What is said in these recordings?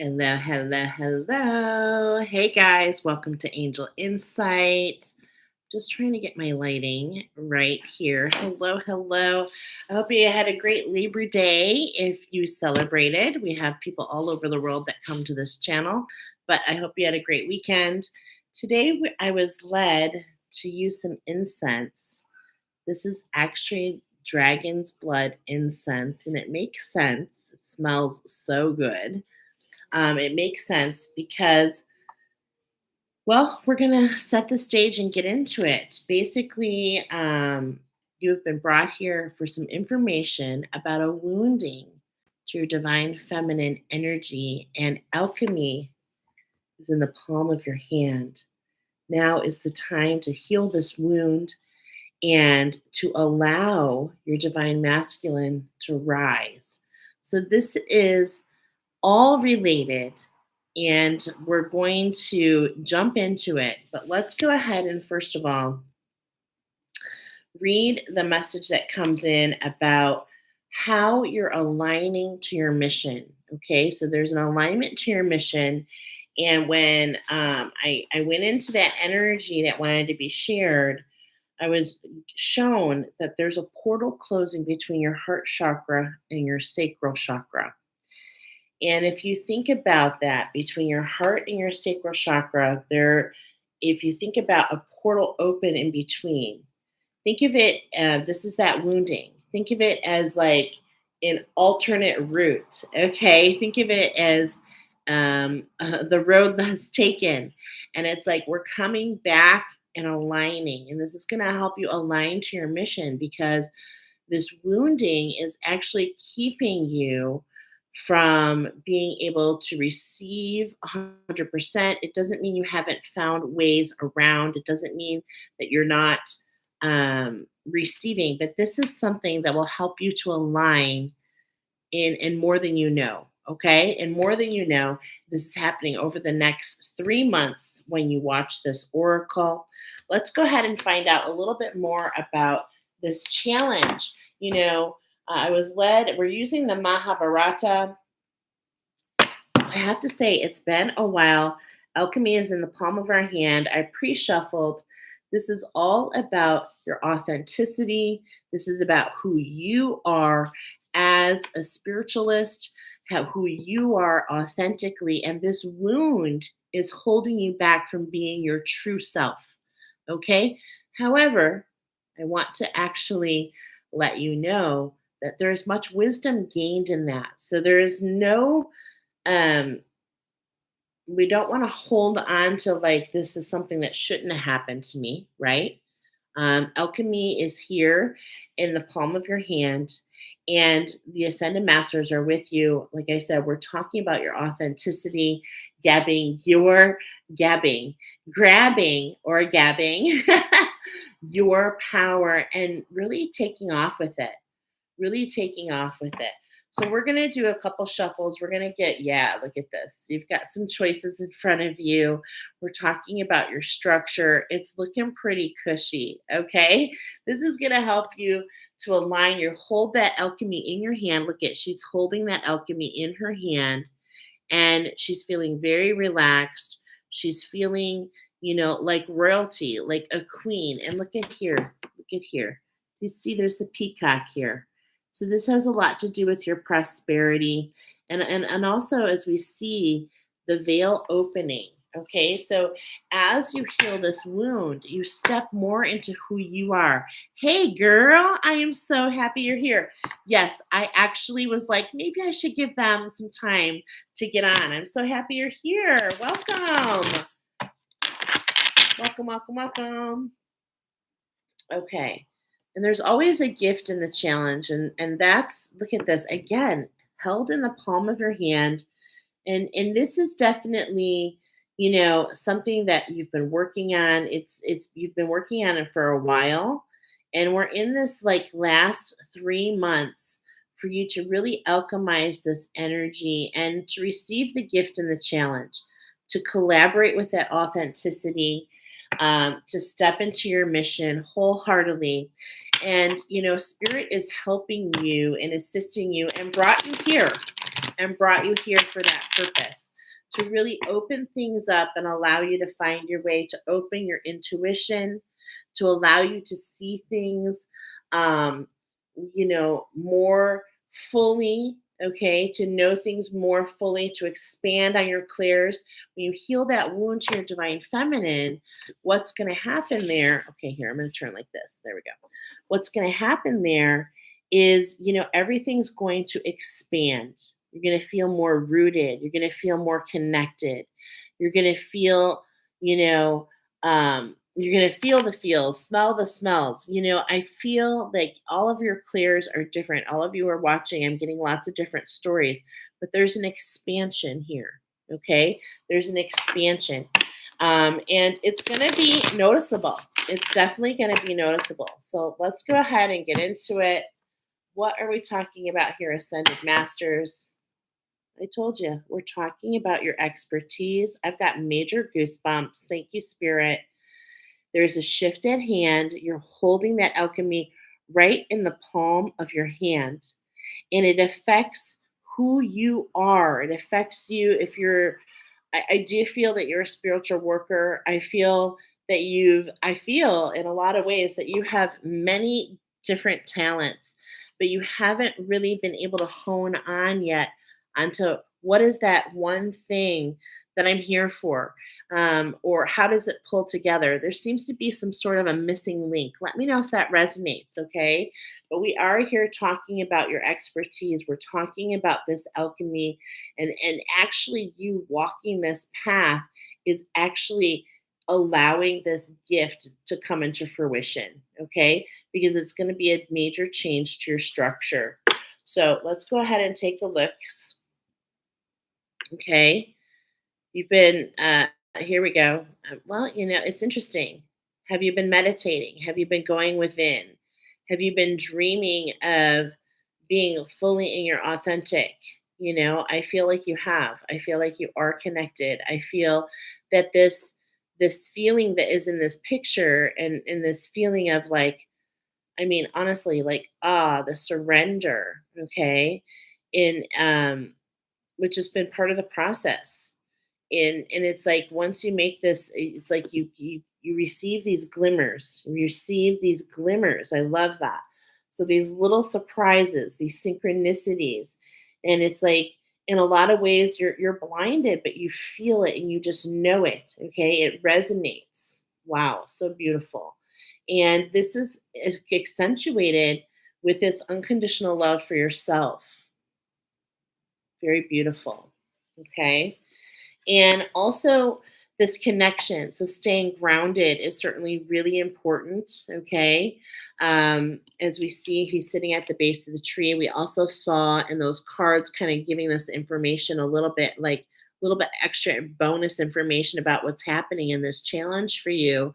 Hello, hello, hello. Hey guys, welcome to Angel Insight. Just trying to get my lighting right here. Hello, hello. I hope you had a great Labor Day if you celebrated. We have people all over the world that come to this channel, but I hope you had a great weekend. Today, I was led to use some incense. This is actually dragon's blood incense, and it makes sense. It smells so good. It makes sense because, well, we're going to set the stage and get into it. Basically, you have been brought here for some information about a wounding to your divine feminine energy, and alchemy is in the palm of your hand. Now is the time to heal this wound and to allow your divine masculine to rise. So, this is all related, and we're going to jump into it. But let's go ahead and first of all read the message that comes in about how you're aligning to your mission. Okay, so there's an alignment to your mission. And when I went into that energy that wanted to be shared, I was shown that there's a portal closing between your heart chakra and your sacral chakra. And if you think about that, between your heart and your sacral chakra, if you think about a portal open in between, think of it, this is that wounding. Think of it as like an alternate route, okay? Think of it as the road that's taken. And it's like we're coming back and aligning. And this is going to help you align to your mission, because this wounding is actually keeping you from being able to receive 100%. It doesn't mean you haven't found ways around. It doesn't mean that you're not receiving, but this is something that will help you to align in more than you know. Okay. And more than you know, this is happening over the next 3 months when you watch this oracle. Let's go ahead and find out a little bit more about this challenge. I was led, we're using the Mahabharata. I have to say, it's been a while. Alchemy is in the palm of our hand. I pre shuffled. This is all about your authenticity. This is about who you are as a spiritualist, who you are authentically. And this wound is holding you back from being your true self. Okay? However, I want to actually let you know that there is much wisdom gained in that. So there is no um we don't want to hold on to like this is something that shouldn't have happened to me, right? Alchemy is here in the palm of your hand, and the Ascended Masters are with you. Like I said, we're talking about your authenticity, grabbing or gabbing your power and really taking off with it. Really taking off with it. So we're going to do a couple shuffles. We're going to look at this. You've got some choices in front of you. We're talking about your structure. It's looking pretty cushy, okay? This is going to help you to align hold that alchemy in your hand. Look at, she's holding that alchemy in her hand, and she's feeling very relaxed. She's feeling, like royalty, like a queen. And look at here. You see there's a peacock here. So this has a lot to do with your prosperity, and also as we see the veil opening. Okay, so as you heal this wound, you step more into who you are. Hey girl, I am so happy you're here. Yes, I actually was like, maybe I should give them some time to get on. I'm so happy you're here. Welcome. Welcome. Okay. And there's always a gift in the challenge. And that's, look at this again, held in the palm of your hand. And this is definitely, something that you've been working on. You've been working on it for a while. And we're in this like last 3 months for you to really alchemize this energy and to receive the gift in the challenge, to collaborate with that authenticity, to step into your mission wholeheartedly. And, Spirit is helping you and assisting you and brought you here. and brought you here for that purpose, to really open things up and allow you to find your way, to open your intuition, to allow you to see things, um, more fully, okay, to know things more fully, to expand on your clairs. When you heal that wound to your divine feminine, what's going to happen there? Okay, here, I'm going to turn like this. There we go. What's going to happen there is, everything's going to expand. You're going to feel more rooted. You're going to feel more connected. You're going to feel, you're going to feel the feels, smell the smells. I feel like all of your clairs are different. All of you are watching. I'm getting lots of different stories, but there's an expansion here. Okay. There's an expansion. And it's going to be noticeable. It's definitely going to be noticeable. So let's go ahead and get into it. What are we talking about here, Ascended Masters? I told you, we're talking about your expertise. I've got major goosebumps. Thank you, Spirit. There's a shift at hand. You're holding that alchemy right in the palm of your hand, and it affects who you are. It affects you if you're I do feel that you're a spiritual worker. I feel in a lot of ways that you have many different talents, but you haven't really been able to hone on yet onto what is that one thing that I'm here for, or how does it pull together? There seems to be some sort of a missing link. Let me know if that resonates, okay? But we are here talking about your expertise. We're talking about this alchemy, and actually you walking this path is actually allowing this gift to come into fruition, okay? Because it's going to be a major change to your structure. So let's go ahead and take a look. Okay. You've been, here we go. Well, it's interesting. Have you been meditating? Have you been going within? Have you been dreaming of being fully in your authentic? I feel like you have. I feel like you are connected. I feel that this feeling that is in this picture, and this feeling of like, I mean, honestly, like, the surrender, okay, in which has been part of the process. And it's like once you make this, it's like you receive these glimmers. You receive these glimmers. I love that. So these little surprises, these synchronicities, and it's like in a lot of ways you're blinded, but you feel it and you just know it. Okay, it resonates. Wow, so beautiful. And this is accentuated with this unconditional love for yourself. Very beautiful. Okay. And also this connection. So staying grounded is certainly really important. Okay. As we see, he's sitting at the base of the tree. We also saw in those cards kind of giving this information a little bit, like a little bit extra bonus information about what's happening in this challenge for you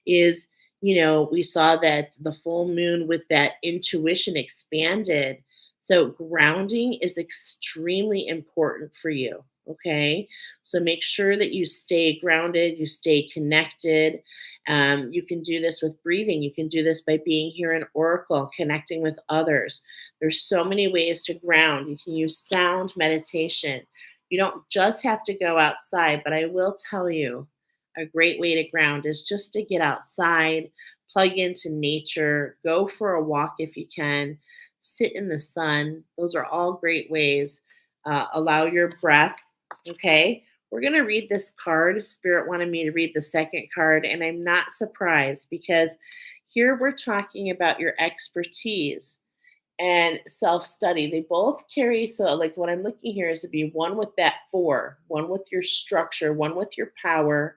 is, we saw that the full moon with that intuition expanded. So grounding is extremely important for you. Okay. So make sure that you stay grounded, you stay connected. You can do this with breathing. You can do this by being here in Oracle, connecting with others. There's so many ways to ground. You can use sound meditation. You don't just have to go outside, but I will tell you, a great way to ground is just to get outside, plug into nature, go for a walk if you can, sit in the sun. Those are all great ways. Allow your breath. Okay. We're going to read this card. Spirit wanted me to read the second card, and I'm not surprised because here we're talking about your expertise and self-study. They both carry, so like what I'm looking here is to be one with that four, one with your structure, one with your power,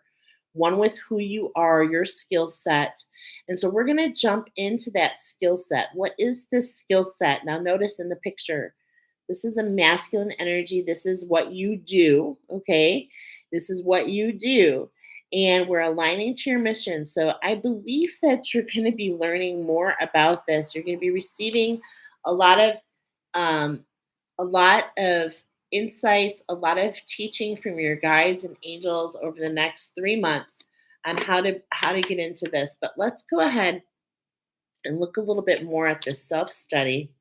one with who you are, your skill set. And so we're going to jump into that skill set. What is this skill set? Now notice in the picture, this is a masculine energy. This is what you do, okay? This is what you do. And we're aligning to your mission. So I believe that you're going to be learning more about this. You're going to be receiving a lot of um, a lot of insights, a lot of teaching from your guides and angels over the next 3 months on how to get into this. But let's go ahead and look a little bit more at this self study.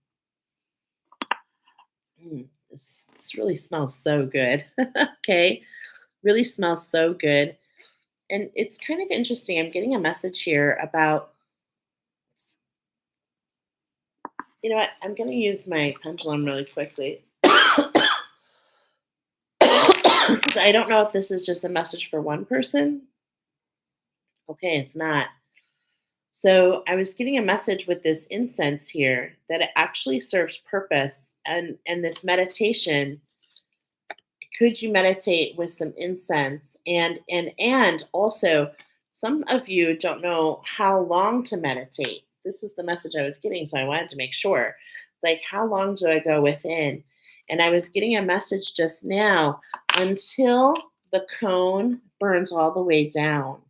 This really smells so good. Okay. Really smells so good. And it's kind of interesting. I'm getting a message here about, you know what? I'm going to use my pendulum really quickly. 'Cause I don't know if this is just a message for one person. Okay, it's not. So I was getting a message with this incense here that it actually serves purpose. And this meditation, could you meditate with some incense? And also, some of you don't know how long to meditate. This is the message I was getting, so I wanted to make sure. Like, how long do I go within? And I was getting a message just now, until the cone burns all the way down.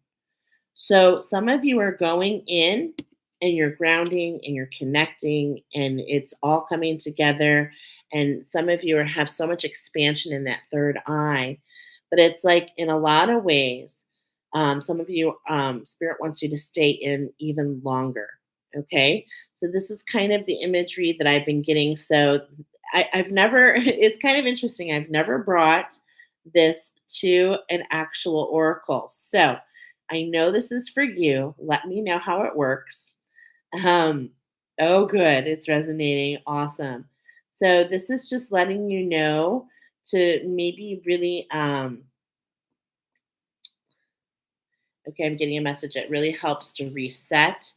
So some of you are going in and you're grounding and you're connecting and it's all coming together. And some of you have so much expansion in that third eye. But it's like in a lot of ways, some of you, Spirit wants you to stay in even longer. Okay. So this is kind of the imagery that I've been getting. So I've never, it's kind of interesting. I've never brought this to an actual oracle. So I know this is for you. Let me know how it works. Um, oh, good. It's resonating. Awesome. So this is just letting you know to maybe really, okay, I'm getting a message. It really helps to reset.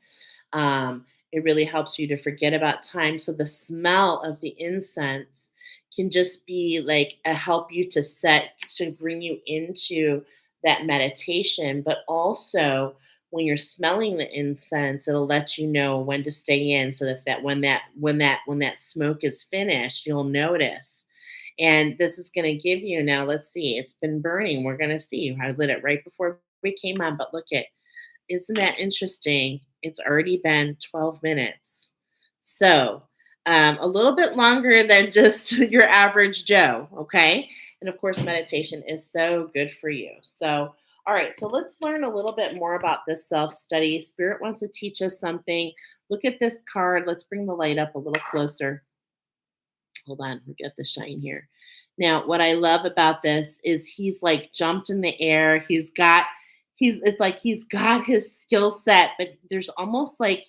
It really helps you to forget about time. So the smell of the incense can just be like a help you to set to bring you into that meditation. But also when you're smelling the incense, it'll let you know when to stay in. So that when that smoke is finished, you'll notice. And this is going to give you now. Let's see. It's been burning. We're going to see. I lit it right before we came on, but look at, isn't that interesting? It's already been 12 minutes. So, a little bit longer than just your average Joe, okay? And of course, meditation is so good for you. So, all right, so let's learn a little bit more about this self study. Spirit wants to teach us something. Look at this card. Let's bring the light up a little closer. Hold on, we get the shine here. Now, what I love about this is he's like jumped in the air. It's like he's got his skill set, but there's almost like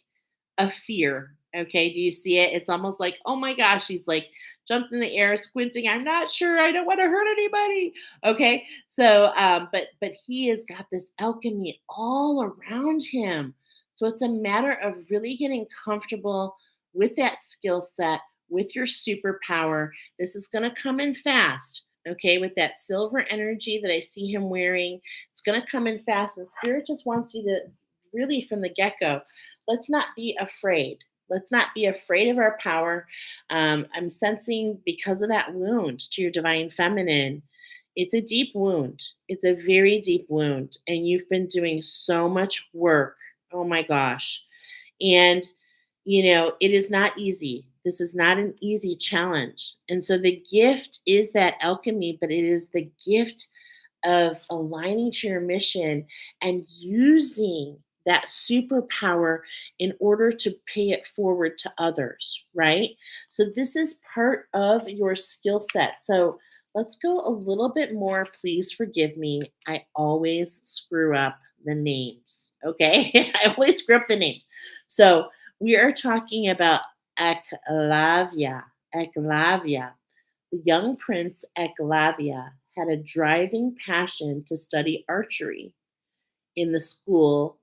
a fear. Okay, do you see it? It's almost like, oh my gosh, he's like jumped in the air, squinting. I'm not sure. I don't want to hurt anybody. Okay, so but he has got this alchemy all around him. So it's a matter of really getting comfortable with that skill set, with your superpower. This is going to come in fast. Okay, with that silver energy that I see him wearing, it's going to come in fast. And Spirit just wants you to really, from the get go, let's not be afraid. Let's not be afraid of our power. I'm sensing because of that wound to your divine feminine, it's a deep wound. It's a very deep wound. And you've been doing so much work. Oh my gosh. And, it is not easy. This is not an easy challenge. And so the gift is that alchemy, but it is the gift of aligning to your mission and using that superpower in order to pay it forward to others, right? So this is part of your skill set. So let's go a little bit more. Please forgive me. I always screw up the names. Okay. I always screw up the names. So we are talking about Eclavia. Eclavia. The young prince Eclavia had a driving passion to study archery in the school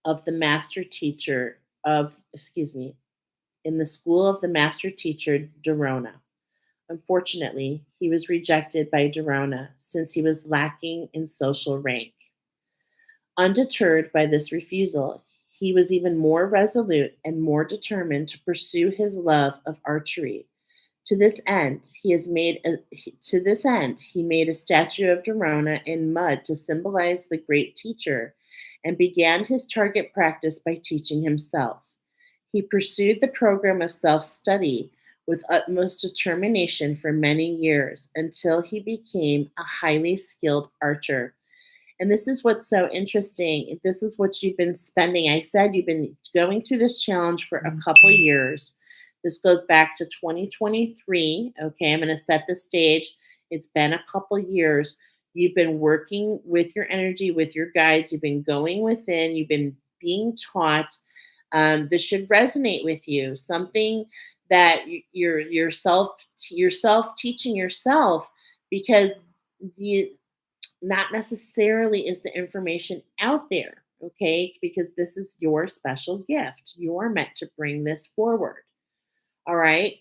of the master teacher of, excuse me, in the school of the master teacher Dorona. Unfortunately, he was rejected by Dorona since he was lacking in social rank. Undeterred by this refusal, he was even more resolute and more determined to pursue his love of archery. To this end, he made a statue of Dorona in mud to symbolize the great teacher, and began his target practice by teaching himself. He pursued the program of self-study with utmost determination for many years until he became a highly skilled archer. And this is what's so interesting. This is what you've been spending. I said you've been going through this challenge for a couple years. This goes back to 2023. Okay, I'm going to set the stage. It's been a couple years. You've been working with your energy, with your guides. You've been going within. You've been being taught. This should resonate with you. Something that you're yourself teaching yourself, because the not necessarily is the information out there. Okay, because this is your special gift. You're meant to bring this forward. All right.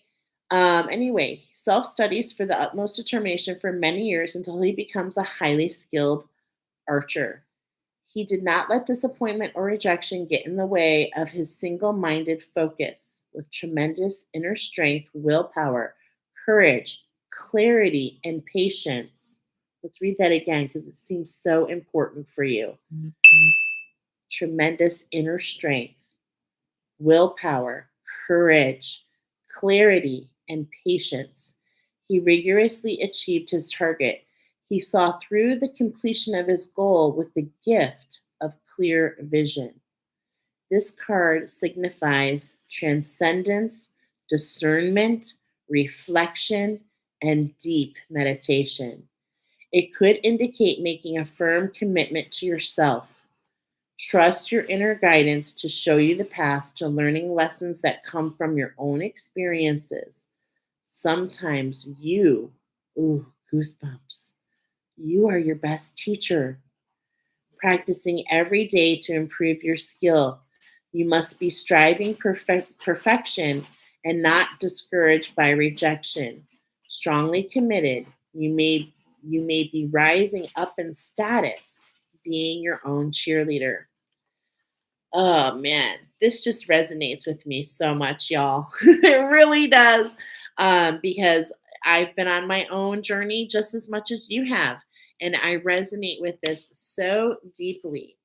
Anyway, self studies for the utmost determination for many years until he becomes a highly skilled archer. He did not let disappointment or rejection get in the way of his single minded focus. With tremendous inner strength, willpower, courage, clarity, and patience. Let's read that again because it seems so important for you. Tremendous inner strength, willpower, courage, clarity, and patience. He rigorously achieved his target. He saw through the completion of his goal with the gift of clear vision. This card signifies transcendence, discernment, reflection, and deep meditation. It could indicate making a firm commitment to yourself. Trust your inner guidance to show you the path to learning lessons that come from your own experiences. Sometimes goosebumps, you are your best teacher. Practicing every day to improve your skill. You must be striving perfection and not discouraged by rejection. Strongly committed, you may be rising up in status, being your own cheerleader. Oh man, this just resonates with me so much, y'all. It really does. Because I've been on my own journey just as much as you have. And I resonate with this so deeply.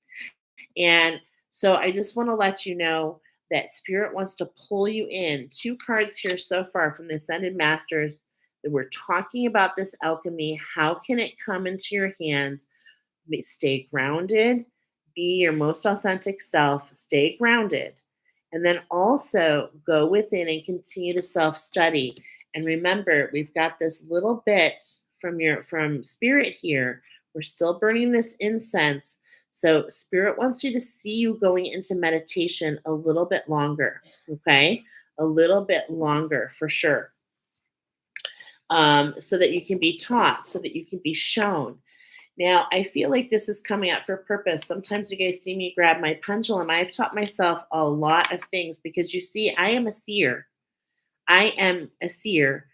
And so I just want to let you know that Spirit wants to pull you in. Two cards here so far from the Ascended Masters that we're talking about this alchemy. How can it come into your hands? Stay grounded, be your most authentic self, stay grounded, and then also go within and continue to self-study. And remember, we've got this little bit from Spirit here. We're still burning this incense. So Spirit wants you to see you going into meditation a little bit longer, okay? A little bit longer for sure. So that you can be taught, so that you can be shown. Now, I feel like this is coming up for purpose. Sometimes you guys see me grab my pendulum. I've taught myself a lot of things because you see, I am a seer. I am a seer.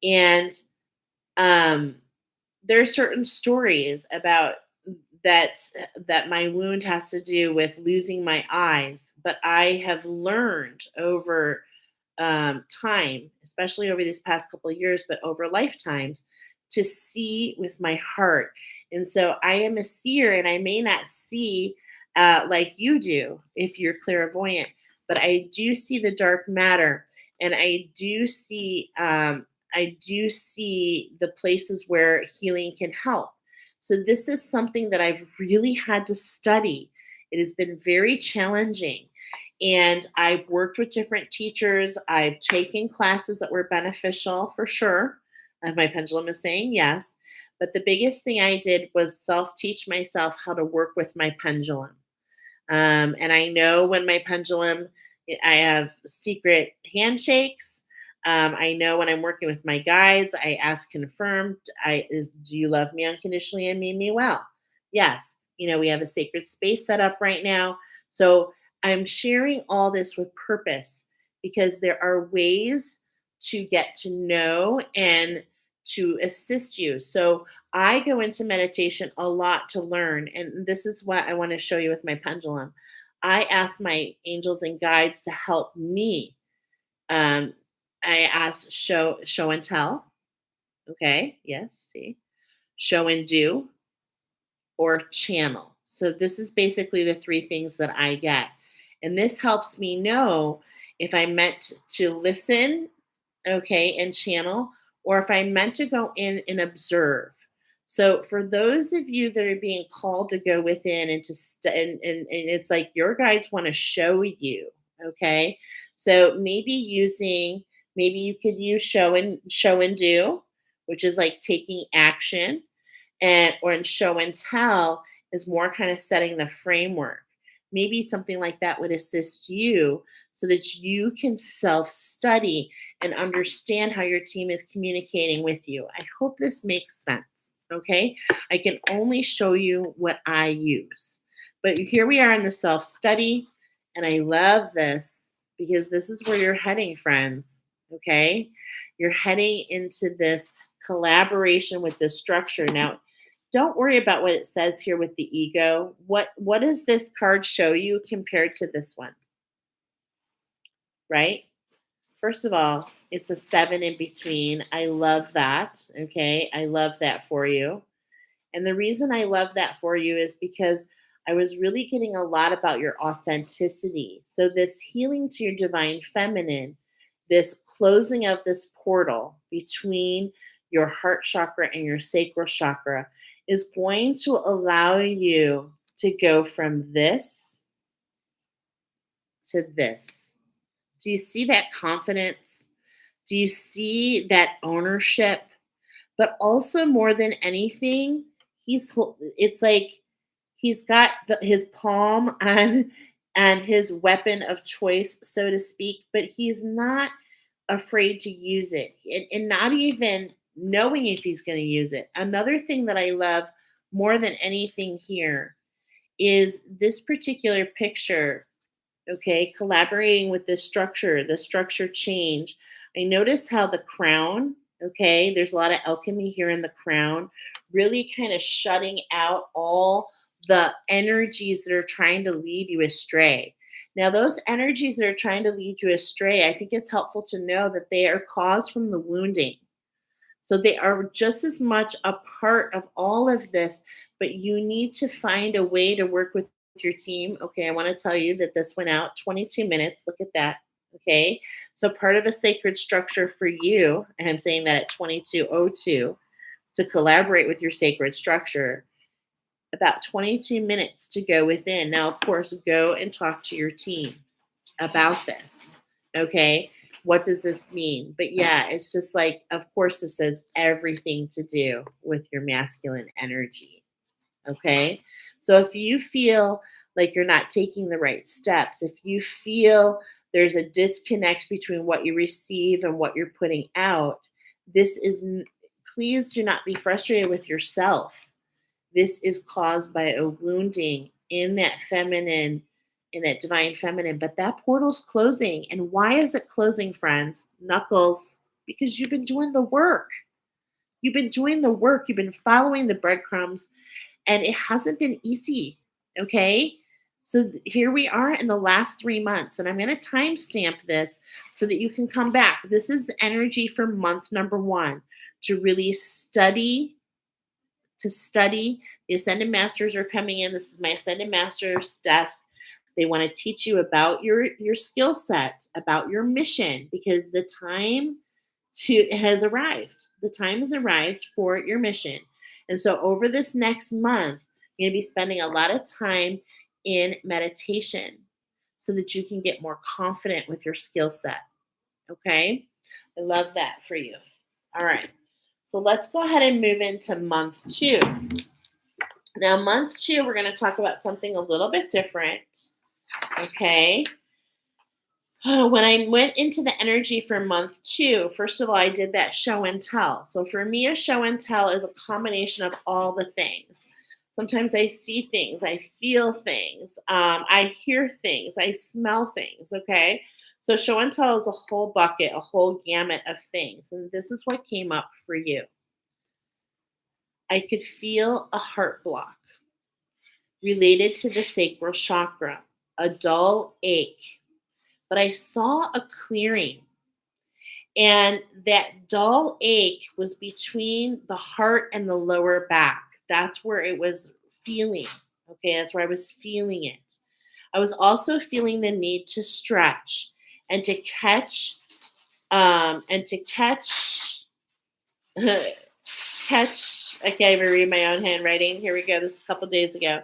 And um, there are certain stories about that my wound has to do with losing my eyes. But I have learned over time, especially over these past couple of years, but over lifetimes, to see with my heart. And so I am a seer, and I may not see like you do if you're clairvoyant, but I do see the dark matter, and I do see the places where healing can help. So this is something that I've really had to study. It has been very challenging. And I've worked with different teachers. I've taken classes that were beneficial for sure. My pendulum is saying yes. But the biggest thing I did was self teach myself how to work with my pendulum. And I know when my pendulum, I have secret handshakes. I know when I'm working with my guides, I ask confirmed, do you love me unconditionally and mean me well? Yes. We have a sacred space set up right now. So I'm sharing all this with purpose because there are ways to get to know and to assist you. So I go into meditation a lot to learn. And this is what I want to show you with my pendulum. I ask my angels and guides to help me. Um, I ask show and tell. Okay. Yes. See. Show and do or channel. So this is basically the three things that I get. And this helps me know if I meant to listen, okay, and channel, or if I meant to go in and observe. So for those of you that are being called to go within and and it's like your guides want to show you, okay? So maybe you could use show and do, which is like taking action, and or in show and tell is more kind of setting the framework. Maybe something like that would assist you so that you can self-study and understand how your team is communicating with you. I hope this makes sense. Okay. I can only show you what I use. But here we are in the self-study, and I love this because this is where you're heading, friends. Okay. You're heading into this collaboration with this structure. Now, don't worry about what it says here with the ego. What does this card show you compared to this one, right? First of all, it's a 7 in between. I love that. Okay? I love that for you. And the reason I love that for you is because I was really getting a lot about your authenticity. So, this healing to your divine feminine, this closing of this portal between your heart chakra and your sacral chakra is going to allow you to go from this to this. Do you see that confidence? Do you see that ownership? But also, more than anything, it's like he's got his palm on his weapon of choice, so to speak, but he's not afraid to use it, and not even knowing if he's going to use it. Another thing that I love more than anything here is this particular picture. Okay, collaborating with the structure change. I notice how the crown, okay, there's a lot of alchemy here in the crown, really kind of shutting out all the energies that are trying to lead you astray. Now, those energies that are trying to lead you astray, I think it's helpful to know that they are caused from the wounding. So they are just as much a part of all of this, but you need to find a way to work with your team. Okay, I want to tell you that this went out 22 minutes. Look at that. Okay, so part of a sacred structure for you, and I'm saying that at 22:02, to collaborate with your sacred structure, about 22 minutes to go within. Now, of course, go and talk to your team about this. Okay. What does this mean? But yeah, it's just like, of course, this has everything to do with your masculine energy. Okay. So if you feel like you're not taking the right steps, if you feel there's a disconnect between what you receive and what you're putting out, this is, please do not be frustrated with yourself. This is caused by a wounding in that feminine, in that divine feminine. But that portal's closing. And why is it closing, friends? Knuckles, because you've been doing the work. You've been doing the work. You've been following the breadcrumbs, and it hasn't been easy. Okay. So here we are in the last 3 months, and I'm going to timestamp this so that you can come back. This is energy for month number 1 to really study, to study. The Ascended Masters are coming in. This is my Ascended Masters desk. They want to teach you about your skill set, about your mission, because the time has arrived. The time has arrived for your mission. And so over this next month, you're going to be spending a lot of time in meditation so that you can get more confident with your skill set. Okay? I love that for you. All right. So let's go ahead and move into month 2. Now, month 2, we're going to talk about something a little bit different. Okay. When I went into the energy for month 2, first of all, I did that show and tell. So for me, a show and tell is a combination of all the things. Sometimes I see things, I feel things, I hear things, I smell things. Okay. So show and tell is a whole bucket, a whole gamut of things. And this is what came up for you. I could feel a heart block related to the sacral chakra, a dull ache. But I saw a clearing, and that dull ache was between the heart and the lower back. That's where it was feeling. Okay, that's where I was feeling it. I was also feeling the need to stretch and to catch catch. I can't even read my own handwriting. Here we go. This is a couple days ago.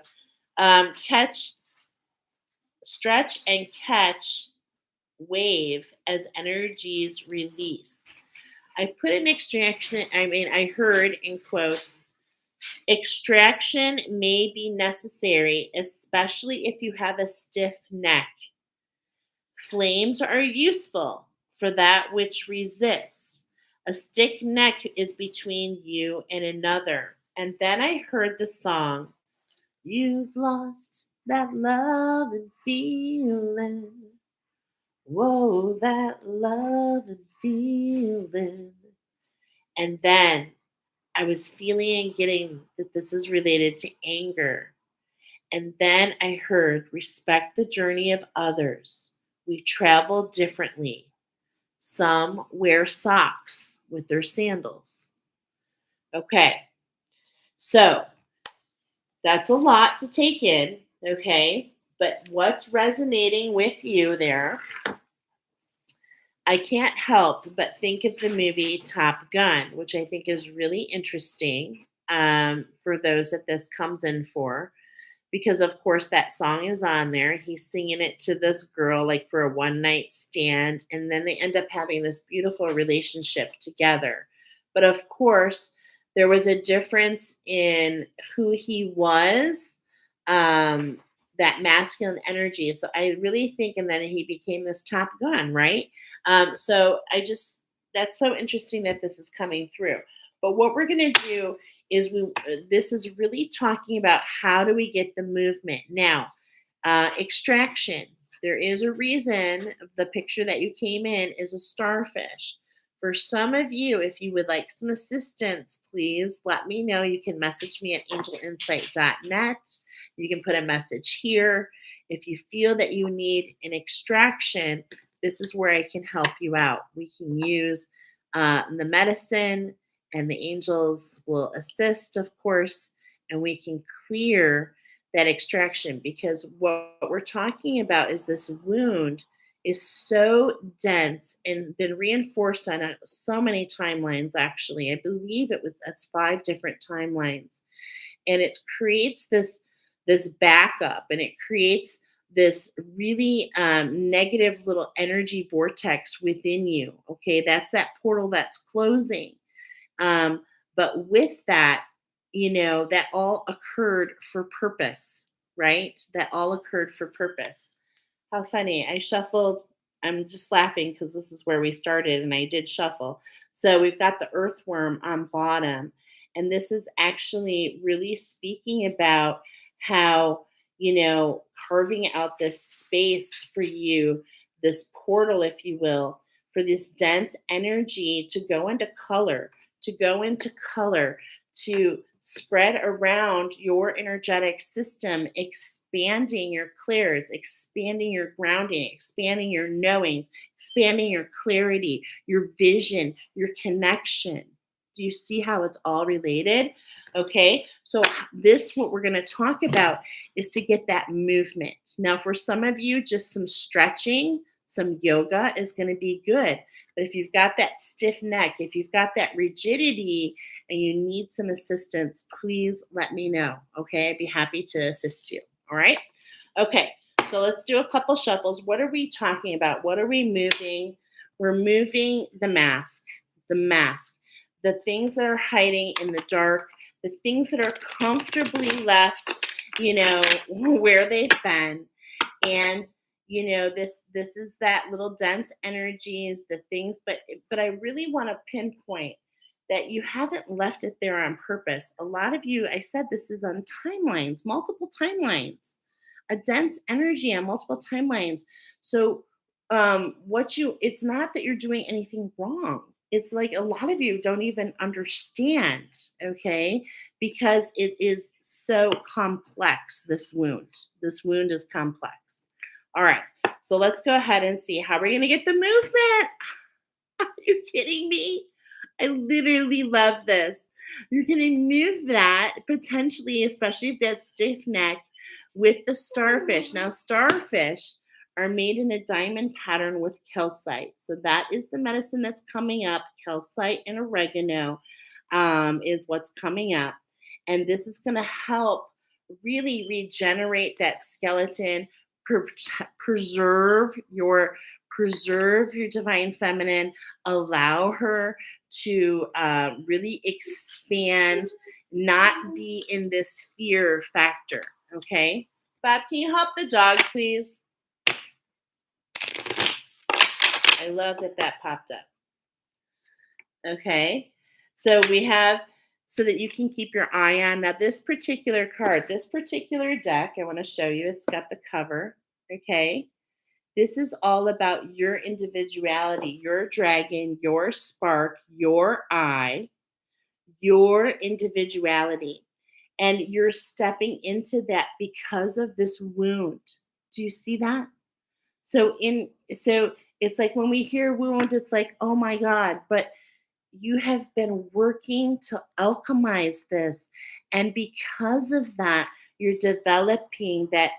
Stretch and catch wave as energies release. I put an extraction, I heard in quotes, extraction may be necessary, especially if you have a stiff neck. Flames are useful for that which resists. A stiff neck is between you and another. And then I heard the song, you've lost that love and feeling. Whoa, that love and feeling. And then I was feeling and getting that this is related to anger. And then I heard, respect the journey of others. We travel differently. Some wear socks with their sandals. Okay, so that's a lot to take in. Okay, but what's resonating with you there? I can't help but think of the movie Top Gun, which I think is really interesting for those that this comes in for, because of course that song is on there. He's singing it to this girl like for a one night stand, and then they end up having this beautiful relationship together. But of course, there was a difference in who he was, um, that masculine energy. So I really think, and then he became this Top Gun, right? So I just, that's so interesting that this is coming through. But what we're going to do is this is really talking about how do we get the movement. Now, extraction. There is a reason the picture that you came in is a starfish. For some of you, if you would like some assistance, please let me know. You can message me at angelinsight.net. You can put a message here. If you feel that you need an extraction, this is where I can help you out. We can use the medicine, and the angels will assist, of course, and we can clear that extraction, because what we're talking about is this wound is so dense and been reinforced on so many timelines. Actually, I believe that's 5 different timelines, and it creates this backup, and it creates this really negative little energy vortex within you. Okay, that's that portal that's closing. Um, but with that, that all occurred for purpose, right? That all occurred for purpose. How funny. I shuffled. I'm just laughing because this is where we started and I did shuffle. So we've got the earthworm on bottom. And this is actually really speaking about how, carving out this space for you, this portal, if you will, for this dense energy to go into color, to spread around your energetic system, expanding your clairs, expanding your grounding, expanding your knowings, expanding your clarity, your vision, your connection. Do you see how it's all related? Okay, so what we're going to talk about is to get that movement. Now, for some of you, just some stretching, some yoga is going to be good. But if you've got that stiff neck, if you've got that rigidity and you need some assistance, please let me know. Okay, I'd be happy to assist you. All right. Okay, so let's do a couple shuffles. What are we talking about? What are we moving? We're moving the mask, the things that are hiding in the dark, the things that are comfortably left, where they've been. And this is that little dense energies, the things, but I really want to pinpoint that you haven't left it there on purpose. A lot of you, I said this is on timelines, multiple timelines, a dense energy on multiple timelines. So it's not that you're doing anything wrong. It's like a lot of you don't even understand, okay? Because it is so complex, this wound. This wound is complex. All right, so let's go ahead and see how we're going to get the movement. Are you kidding me? I literally love this. You're going to move that potentially, especially if that's stiff neck, with the starfish. Now, starfish are made in a diamond pattern with calcite. So that is the medicine that's coming up. Calcite and oregano is what's coming up. And this is going to help really regenerate that skeleton, preserve your divine feminine, allow her to really expand, not be in this fear factor. Okay. Bob, can you help the dog, please? I love that that popped up. Okay. So we have, so that you can keep your eye on. Now, this particular card, this particular deck, I want to show you, it's got the cover. Okay. This is all about your individuality, your dragon, your spark, your eye, your individuality. And you're stepping into that because of this wound. Do you see that? So it's like when we hear wound, it's like, oh my God, but you have been working to alchemize this. And because of that, you're developing that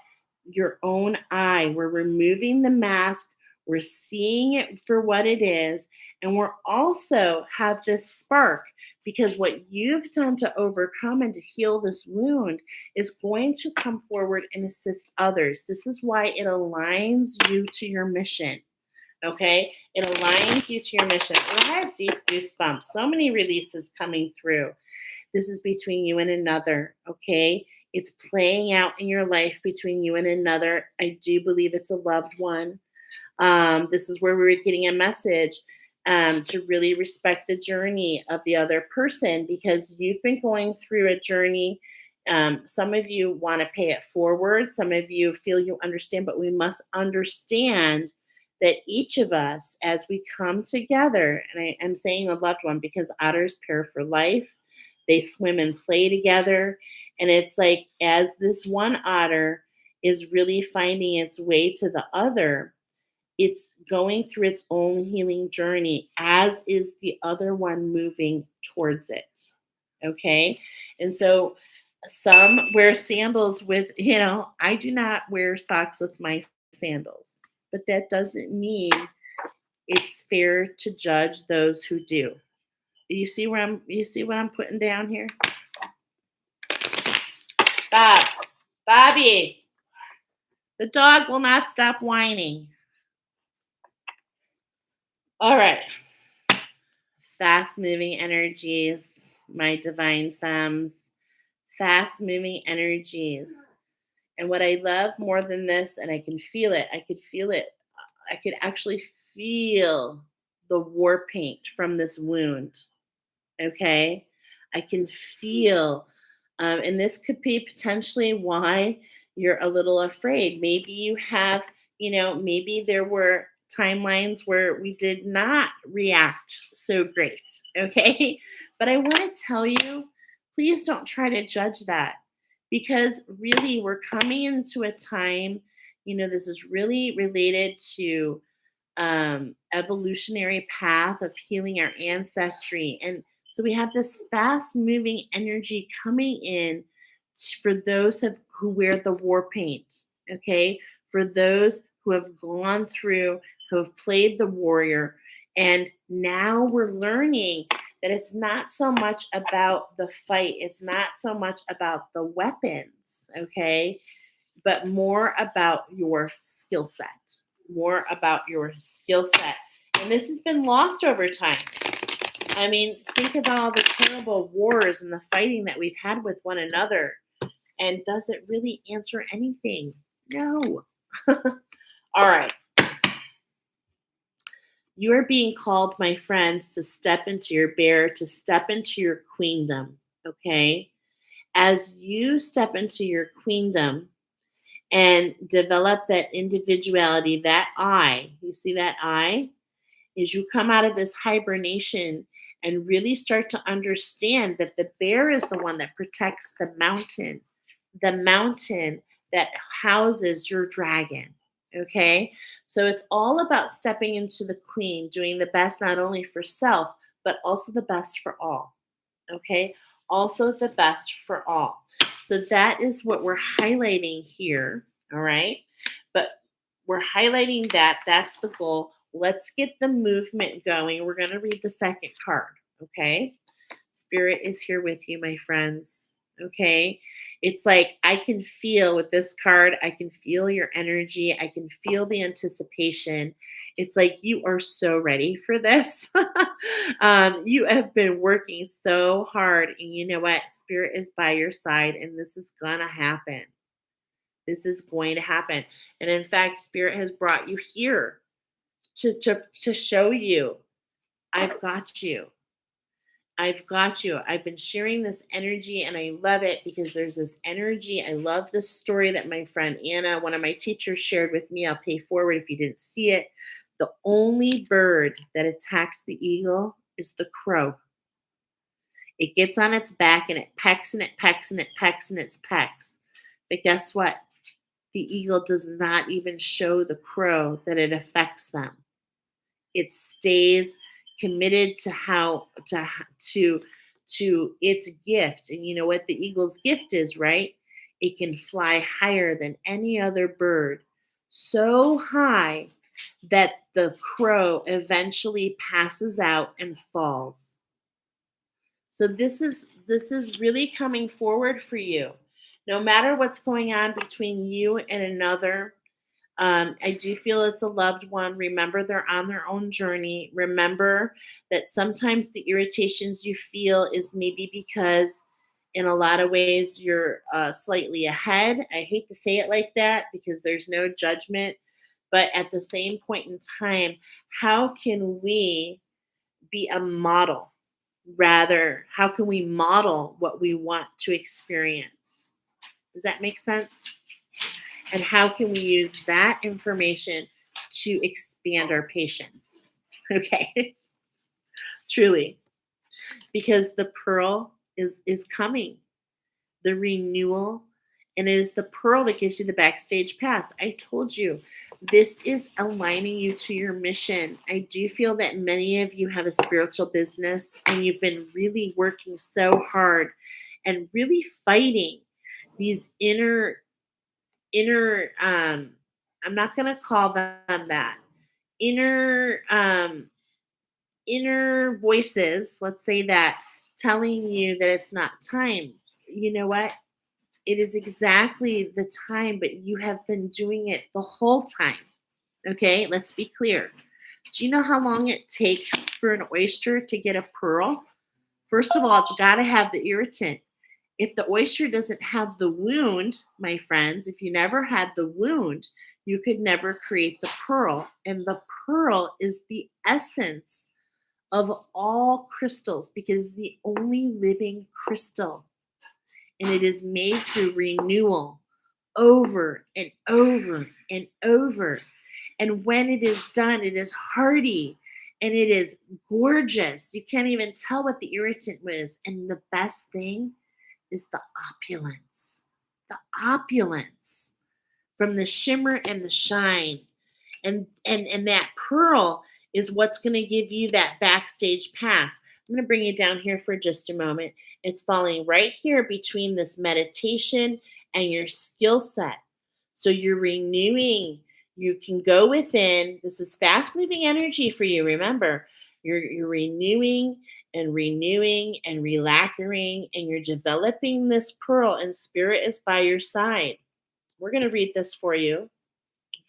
your own eye. We're removing the mask, we're seeing it for what it is, and we're also have this spark because what you've done to overcome and to heal this wound is going to come forward and assist others. This is why it aligns you to your mission. Okay, it aligns you to your mission. And I have deep goosebumps. So many releases coming through. This is between you and another. Okay, it's playing out in your life between you and another. I do believe it's a loved one. This is where we're getting a message to really respect the journey of the other person because you've been going through a journey. Some of you want to pay it forward. Some of you feel you understand, but we must understand that each of us, as we come together, and I'm saying a loved one because otters pair for life, they swim and play together. And it's like as this one otter is really finding its way to the other, it's going through its own healing journey, as is the other one moving towards it. Okay. And so some wear sandals with, I do not wear socks with my sandals, but that doesn't mean it's fair to judge those who do. You see what I'm putting down here? Bobby, the dog will not stop whining. All right. Fast moving energies, my divine femmes, fast moving energies. And what I love more than this, and I can feel it, I could actually feel the war paint from this wound. Okay. I can feel, and this could be potentially why you're a little afraid. Maybe you have, maybe there were timelines where we did not react so great. Okay. But I want to tell you, please don't try to judge that because really we're coming into a time, this is really related to evolutionary path of healing our ancestry. And so we have this fast moving energy coming in for those who wear the war paint, okay? For those who have gone through, who have played the warrior. And now we're learning that it's not so much about the fight, it's not so much about the weapons, okay? But more about your skill set. More about your skill set. And this has been lost over time. I mean, think about all the terrible wars and the fighting that we've had with one another. And does it really answer anything? No. All right. You are being called, my friends, to step into your bear, to step into your queendom. Okay? As you step into your queendom, and develop that individuality, that I, you see that I, is you come out of this hibernation and really start to understand that the bear is the one that protects the mountain that houses your dragon. Okay. So it's all about stepping into the queen, doing the best, not only for self, but also the best for all. Okay. Also the best for all. So that is what we're highlighting here. All right. But we're highlighting that. That's the goal. Let's get the movement going. We're going to read the second card. Okay. Spirit is here with you, my friends. Okay. It's like I can feel with this card, I can feel your energy. I can feel the anticipation. It's like you are so ready for this. You have been working so hard, and you know what? Spirit is by your side, and this is gonna happen. This is going to happen. And in fact, Spirit has brought you here to show you, I've got you. I've got you. I've been sharing this energy and I love it because there's this energy. I love this story that my friend Anna, one of my teachers, shared with me. I'll pay forward if you didn't see it. The only bird that attacks the eagle is the crow. It gets on its back and it pecks and it pecks and it pecks and it pecks. But guess what? The eagle does not even show the crow that it affects them. It stays committed to how to its gift. And you know what the eagle's gift is, right? It can fly higher than any other bird, so high that the crow eventually passes out and falls. So this is really coming forward for you. No matter what's going on between you and another, I do feel it's a loved one. Remember, they're on their own journey. Remember that sometimes the irritations you feel is maybe because, in a lot of ways, you're slightly ahead. I hate to say it like that because there's no judgment. But at the same point in time, how can we be a model? Rather, how can we model what we want to experience? Does that make sense? And how can we use that information to expand our patience? Okay, truly, because the pearl is coming, the renewal, and it is the pearl that gives you the backstage pass. I told you, this is aligning you to your mission. I do feel that many of you have a spiritual business and you've been really working so hard and really fighting these inner I'm not going to call them that, inner inner voices, let's say that, telling you that it's not time. You know what? It is exactly the time, but you have been doing it the whole time. Okay, let's be clear. Do you know how long it takes for an oyster to get a pearl? First of all, it's got to have the irritant. If the oyster doesn't have the wound, my friends, if you never had the wound, you could never create the pearl. And the pearl is the essence of all crystals because it's the only living crystal. And it is made through renewal over and over and over. And when it is done, it is hardy and it is gorgeous. You can't even tell what the irritant was. And the best thing is the opulence. The opulence from the shimmer and the shine. And that pearl is what's going to give you that backstage pass. I'm going to bring you down here for just a moment. It's falling right here between this meditation and your skill set. So you're renewing. You can go within. This is fast moving energy for you. Remember, you're renewing and renewing and relacquering, and you're developing this pearl, and spirit is by your side. We're going to read this for you.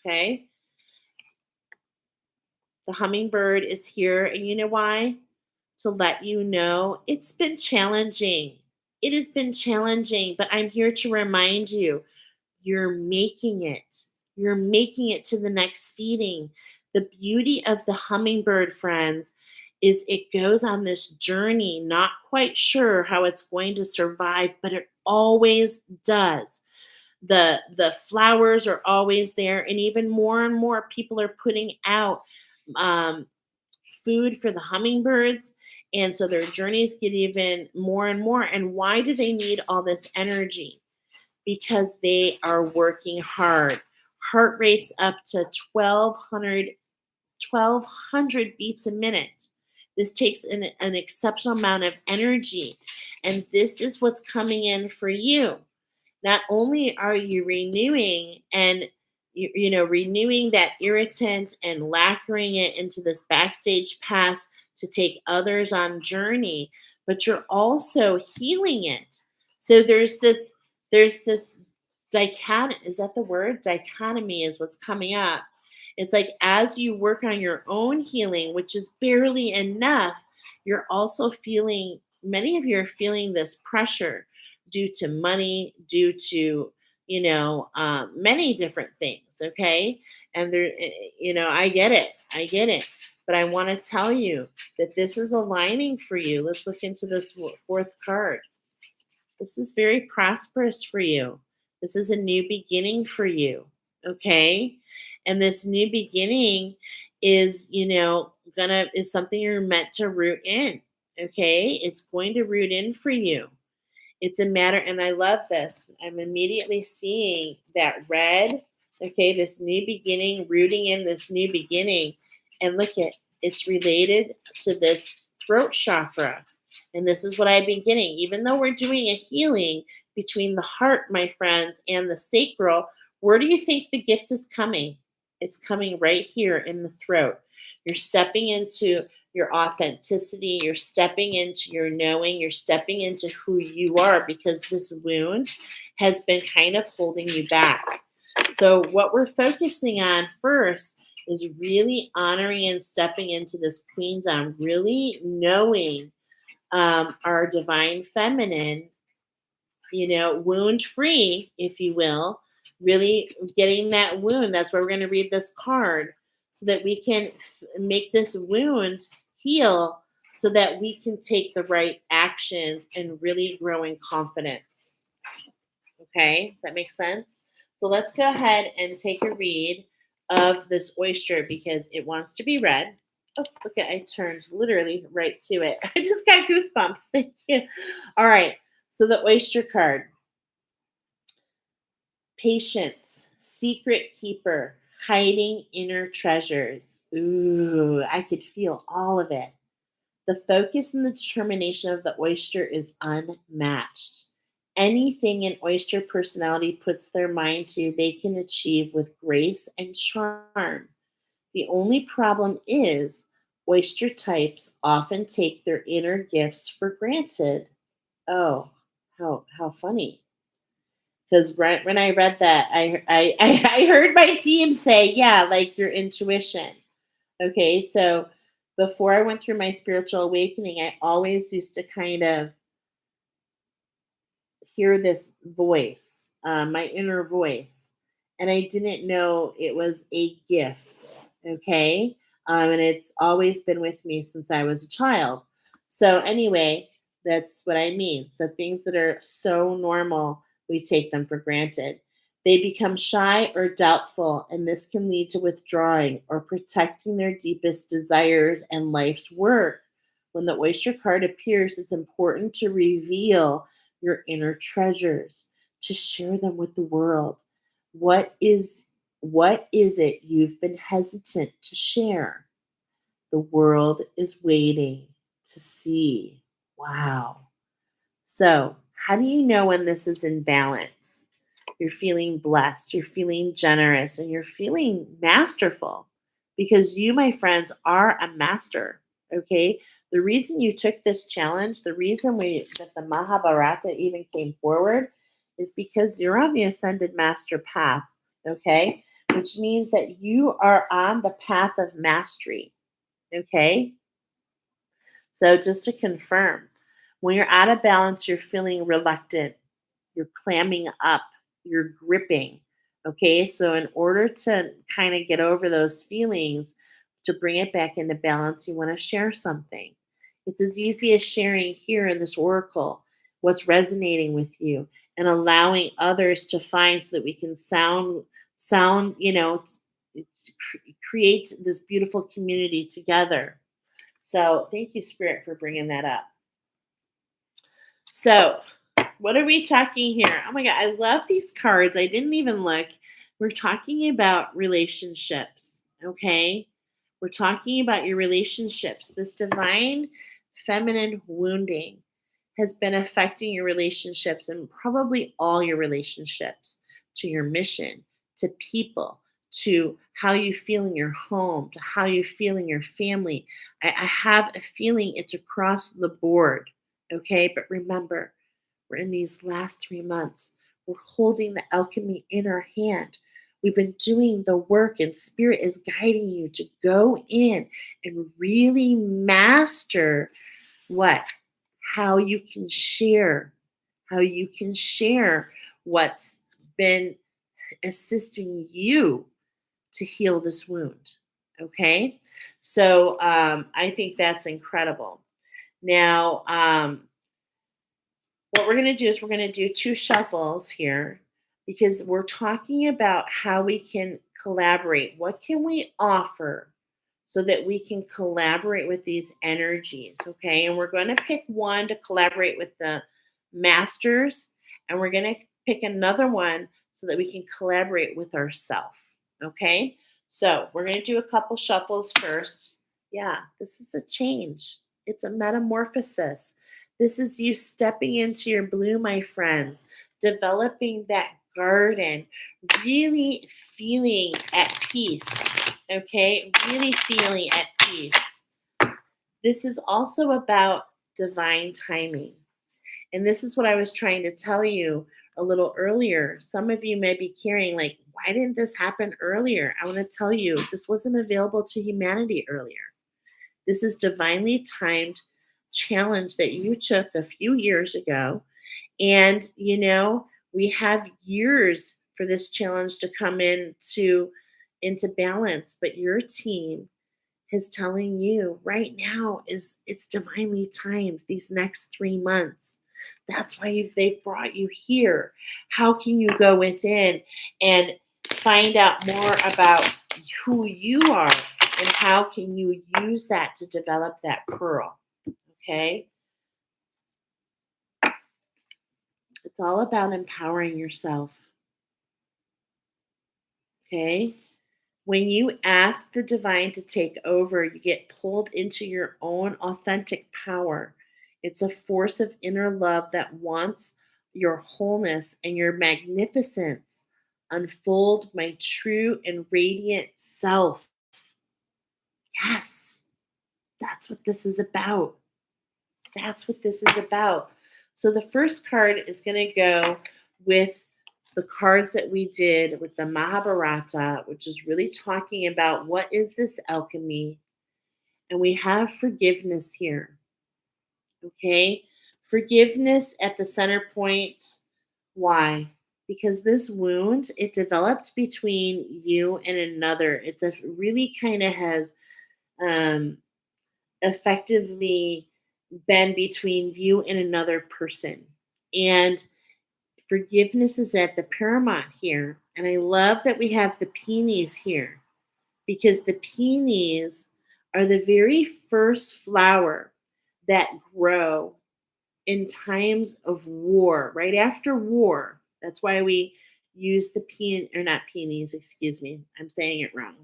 Okay. The hummingbird is here, and you know why? To let you know it's been challenging. It has been challenging, but I'm here to remind you you're making it. You're making it to the next feeding. The beauty of the hummingbird, friends, is it goes on this journey, not quite sure how it's going to survive, but it always does. The flowers are always there, and even more and more people are putting out um, food for the hummingbirds. And so their journeys get even more and more. And why do they need all this energy? Because they are working hard. Heart rates up to 1,200 beats a minute. This takes an exceptional amount of energy. And this is what's coming in for you. Not only are you renewing and renewing that irritant and lacquering it into this backstage pass to take others on journey, but you're also healing it. So there's this dichotomy. Is that the word? Dichotomy is what's coming up. It's like as you work on your own healing, which is barely enough, you're also feeling, many of you are feeling this pressure due to money, due to, many different things. Okay. And there, I get it. I get it. But I want to tell you that this is aligning for you. Let's look into this fourth card. This is very prosperous for you. This is a new beginning for you. Okay. And this new beginning is, is something you're meant to root in. Okay. It's going to root in for you. It's a matter, and I love this. I'm immediately seeing that red, okay, this new beginning, rooting in this new beginning. And look at, it's related to this throat chakra. And this is what I've been getting. Even though we're doing a healing between the heart, my friends, and the sacral, where do you think the gift is coming? It's coming right here in the throat. You're stepping into your authenticity, you're stepping into your knowing, you're stepping into who you are, because this wound has been kind of holding you back. So, what we're focusing on first is really honoring and stepping into this queendom, really knowing our divine feminine, wound free, if you will, really getting that wound. That's why we're going to read this card so that we can make this wound heal so that we can take the right actions and really grow in confidence. Okay, does that make sense? So let's go ahead and take a read of this oyster because it wants to be read. Oh, look at, I turned literally right to it. I just got goosebumps. Thank you. All right. So the oyster card. Patience, secret keeper, hiding inner treasures. Ooh, I could feel all of it. The focus and the determination of the oyster is unmatched. Anything an oyster personality puts their mind to, they can achieve with grace and charm. The only problem is oyster types often take their inner gifts for granted. Oh, how funny. Because right when I read that, I heard my team say, yeah, like your intuition. Okay, so before I went through my spiritual awakening, I always used to kind of hear this voice, my inner voice, and I didn't know it was a gift. Okay, and it's always been with me since I was a child. So anyway, that's what I mean. So things that are so normal, we take them for granted. They become shy or doubtful, and this can lead to withdrawing or protecting their deepest desires and life's work. When the oyster card appears, it's important to reveal your inner treasures, to share them with the world. What is what is it you've been hesitant to share? The world is waiting to see. Wow. So, how do you know when this is in balance? You're feeling blessed, you're feeling generous, and you're feeling masterful because you, my friends, are a master. Okay. The reason you took this challenge, the reason that the Mahabharata even came forward is because you're on the ascended master path. Okay. Which means that you are on the path of mastery. Okay. So, just to confirm, when you're out of balance, you're feeling reluctant, you're clamming up, you're gripping. Okay, so in order to kind of get over those feelings, to bring it back into balance, you want to share something. It's as easy as sharing here in this oracle what's resonating with you and allowing others to find so that we can sound, create this beautiful community together. So thank you, Spirit, for bringing that up. So, what are we talking here? Oh my God, I love these cards. I didn't even look. We're talking about relationships, okay? We're talking about your relationships. This divine feminine wounding has been affecting your relationships and probably all your relationships, to your mission, to people, to how you feel in your home, to how you feel in your family. I have a feeling it's across the board, okay? But remember, we're in these last 3 months. We're holding the alchemy in our hand. We've been doing the work, and Spirit is guiding you to go in and really master what? How you can share, how you can share what's been assisting you to heal this wound. Okay. So I think that's incredible. Now, what we're going to do is we're going to do two shuffles here because we're talking about how we can collaborate. What can we offer so that we can collaborate with these energies? Okay. And we're going to pick one to collaborate with the masters, and we're going to pick another one so that we can collaborate with ourselves. Okay. So we're going to do a couple shuffles first. Yeah, this is a change, it's a metamorphosis. This is you stepping into your blue, my friends, developing that garden, really feeling at peace. Okay, really feeling at peace. This is also about divine timing. And this is what I was trying to tell you a little earlier. Some of you may be carrying, like, why didn't this happen earlier? I want to tell you, this wasn't available to humanity earlier. This is divinely timed challenge that you took a few years ago. And, we have years for this challenge to come into balance. But your team is telling you right now is it's divinely timed these next 3 months. That's why they've brought you here. How can you go within and find out more about who you are, and how can you use that to develop that pearl? Okay. It's all about empowering yourself. Okay. When you ask the divine to take over, you get pulled into your own authentic power. It's a force of inner love that wants your wholeness and your magnificence. Unfold my true and radiant self. Yes, that's what this is about. That's what this is about. So the first card is going to go with the cards that we did with the Mahabharata, which is really talking about what is this alchemy. And we have forgiveness here. Okay? Forgiveness at the center point. Why? Because this wound, it developed between you and another. It's a really kind of has um, effectively been between you and another person. And forgiveness is at the paramount here. And I love that we have the peonies here, because the peonies are the very first flower that grow in times of war, right after war. That's why we use the or not peonies, excuse me. I'm saying it wrong.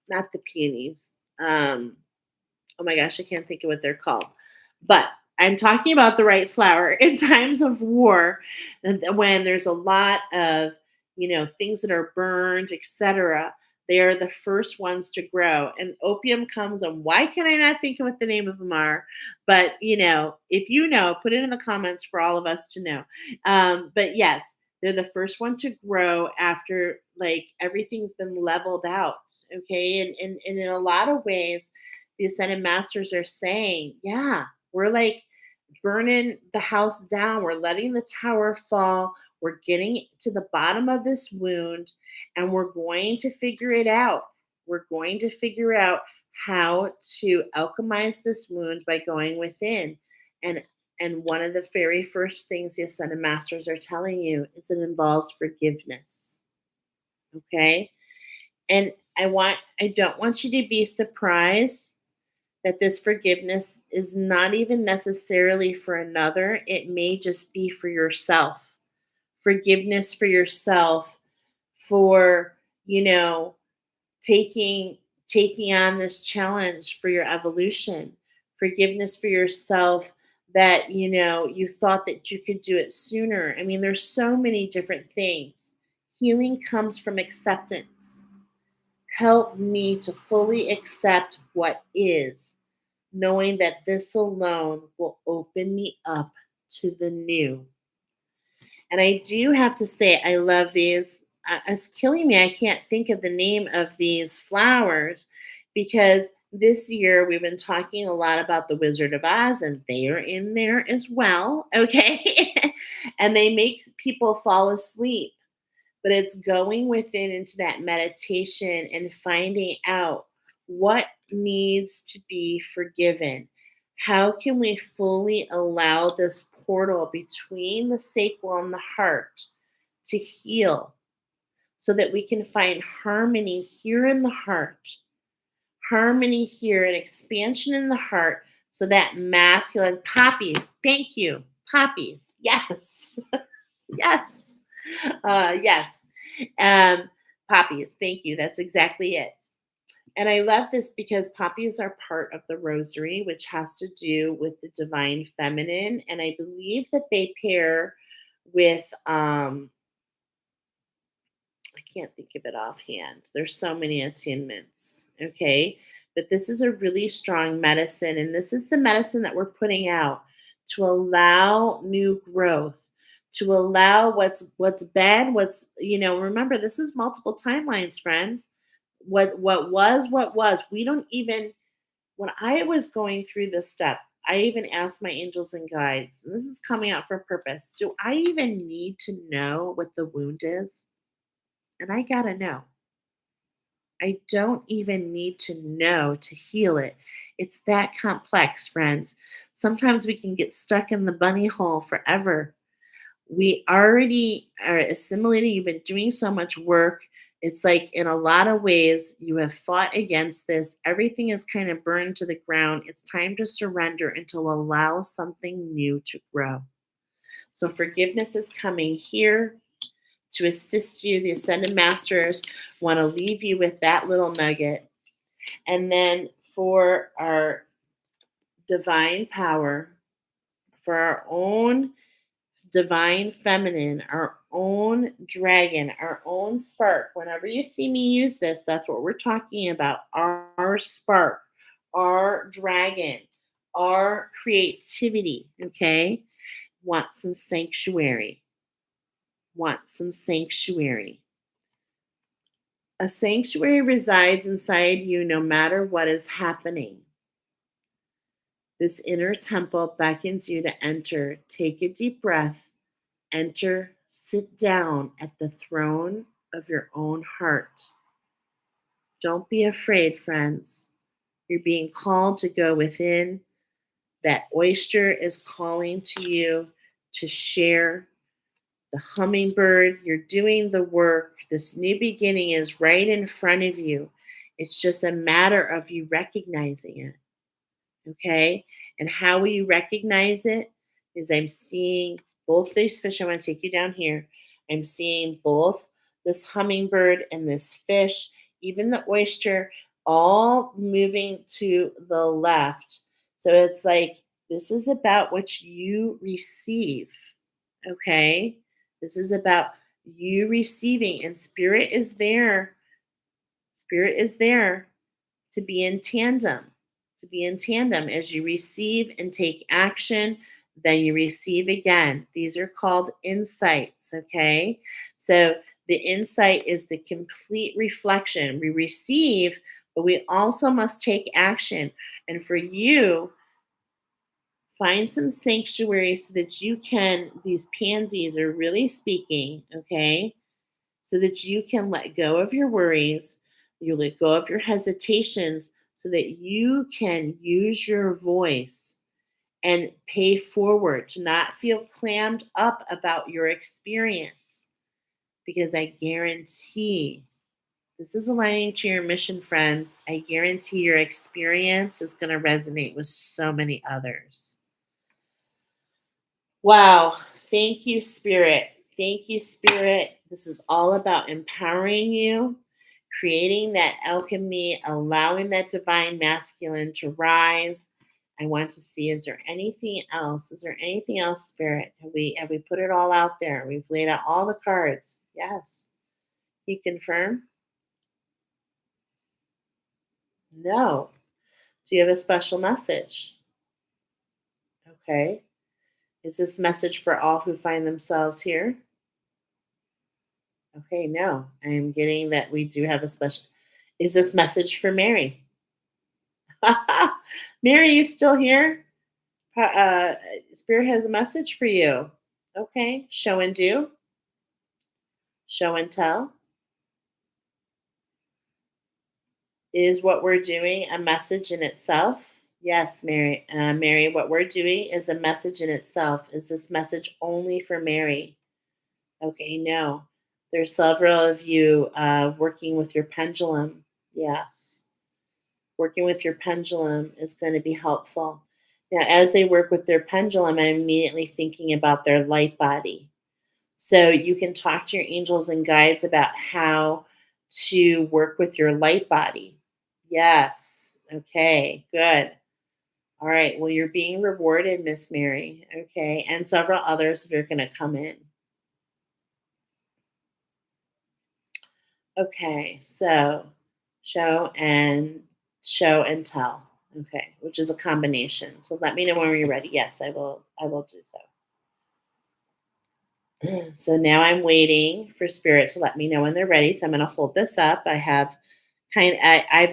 Not the peonies. Oh my gosh, I can't think of what they're called. But I'm talking about the right flower in times of war, and when there's a lot of, things that are burned, etc. They are the first ones to grow. And opium comes, and why can I not think of what the name of them are? But, if you know, put it in the comments for all of us to know. But yes, they're the first one to grow after, like, everything's been leveled out. Okay. And in a lot of ways, the Ascended Masters are saying, yeah, we're like burning the house down. We're letting the tower fall. We're getting to the bottom of this wound, and we're going to figure it out. We're going to figure out how to alchemize this wound by going within. And one of the very first things the Ascended Masters are telling you is it involves forgiveness. Okay? And I don't want you to be surprised that this forgiveness is not even necessarily for another. It may just be for yourself. Forgiveness for yourself for, taking on this challenge for your evolution. Forgiveness for yourself that, you thought that you could do it sooner. I mean, there's so many different things. Healing comes from acceptance. Help me to fully accept what is, knowing that this alone will open me up to the new. And I do have to say, I love these. it's killing me. I can't think of the name of these flowers because this year we've been talking a lot about the Wizard of Oz, and they are in there as well. Okay. And they make people fall asleep, but it's going within into that meditation and finding out what needs to be forgiven. How can we fully allow this portal between the sacral and the heart to heal so that we can find harmony here in the heart, harmony here and expansion in the heart so that masculine poppies, thank you, poppies, yes, yes, yes, um, poppies, thank you, that's exactly it. And I love this because poppies are part of the rosary, which has to do with the divine feminine. And I believe that they pair with I can't think of it offhand. There's so many attunements. Okay. But this is a really strong medicine. And this is the medicine that we're putting out to allow new growth, to allow what's bad, remember this is multiple timelines, friends. What was. We don't even when I was going through this step, I even asked my angels and guides, and this is coming out for a purpose. Do I even need to know what the wound is? And I gotta know. I don't even need to know to heal it. It's that complex, friends. Sometimes we can get stuck in the bunny hole forever. We already are assimilating. You've been doing so much work. It's like, in a lot of ways, you have fought against this. Everything is kind of burned to the ground. It's time to surrender and to allow something new to grow. So, forgiveness is coming here to assist you. The Ascended Masters want to leave you with that little nugget. And then for our divine power, for our own divine feminine, our own dragon, our own spark. Whenever you see me use this, that's what we're talking about. Our spark, our dragon, our creativity. Okay. Want some sanctuary. Want some sanctuary. A sanctuary resides inside you no matter what is happening. This inner temple beckons you to enter. Take a deep breath. Enter, sit down at the throne of your own heart. Don't be afraid, friends. You're being called to go within. That oyster is calling to you to share. The hummingbird, you're doing the work. This new beginning is right in front of you. It's just a matter of you recognizing it. Okay. And how will you recognize it? Is I'm seeing both these fish. I want to take you down here. I'm seeing both this hummingbird and this fish, even the oyster, all moving to the left. So it's like this is about what you receive. Okay. This is about you receiving, and spirit is there. Spirit is there to be in tandem, as you receive and take action, then you receive again. These are called insights, okay? So the insight is the complete reflection. We receive, but we also must take action. And for you, find some sanctuary so that you can, these pansies are really speaking, okay? So that you can let go of your worries, you let go of your hesitations, so that you can use your voice and pay forward, to not feel clammed up about your experience. Because I guarantee, this is aligning to your mission, friends. I guarantee your experience is going to resonate with so many others. Wow. Thank you, Spirit. Thank you, Spirit. This is all about empowering you, creating that alchemy, allowing that divine masculine to rise. I want to see, is there anything else? Is there anything else, Spirit? Have we put it all out there? We've laid out all the cards. Yes. You confirm? No. Do you have a special message? Okay. Is this message for all who find themselves here? Okay, no, I'm getting that we do have a special. Is this message for Mary? Mary, you still here? Spirit has a message for you. Okay, show and do, show and tell. Is what we're doing a message in itself? Yes, Mary. Mary, what we're doing is a message in itself. Is this message only for Mary? Okay, no. There's several of you working with your pendulum. Yes. Working with your pendulum is going to be helpful. Now, as they work with their pendulum, I'm immediately thinking about their light body. So you can talk to your angels and guides about how to work with your light body. Yes. Okay, good. All right. Well, you're being rewarded, Miss Mary. Okay. And several others that are going to come in. Okay. So show and show and tell. Okay, which is a combination. So let me know when you're ready. Yes, I will do so. So now I'm waiting for spirit to let me know when they're ready. So I'm going to hold this up. I've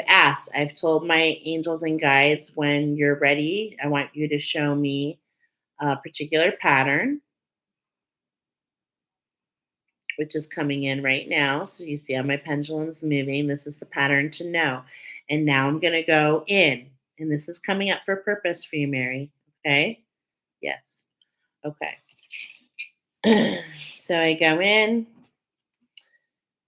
asked, I've told my angels and guides, when you're ready, I want you to show me a particular pattern, which is coming in right now. So you see how my pendulum's moving. This is the pattern to know. And now I'm going to go in. And this is coming up for a purpose for you, Mary. Okay? Yes. Okay. So I go in.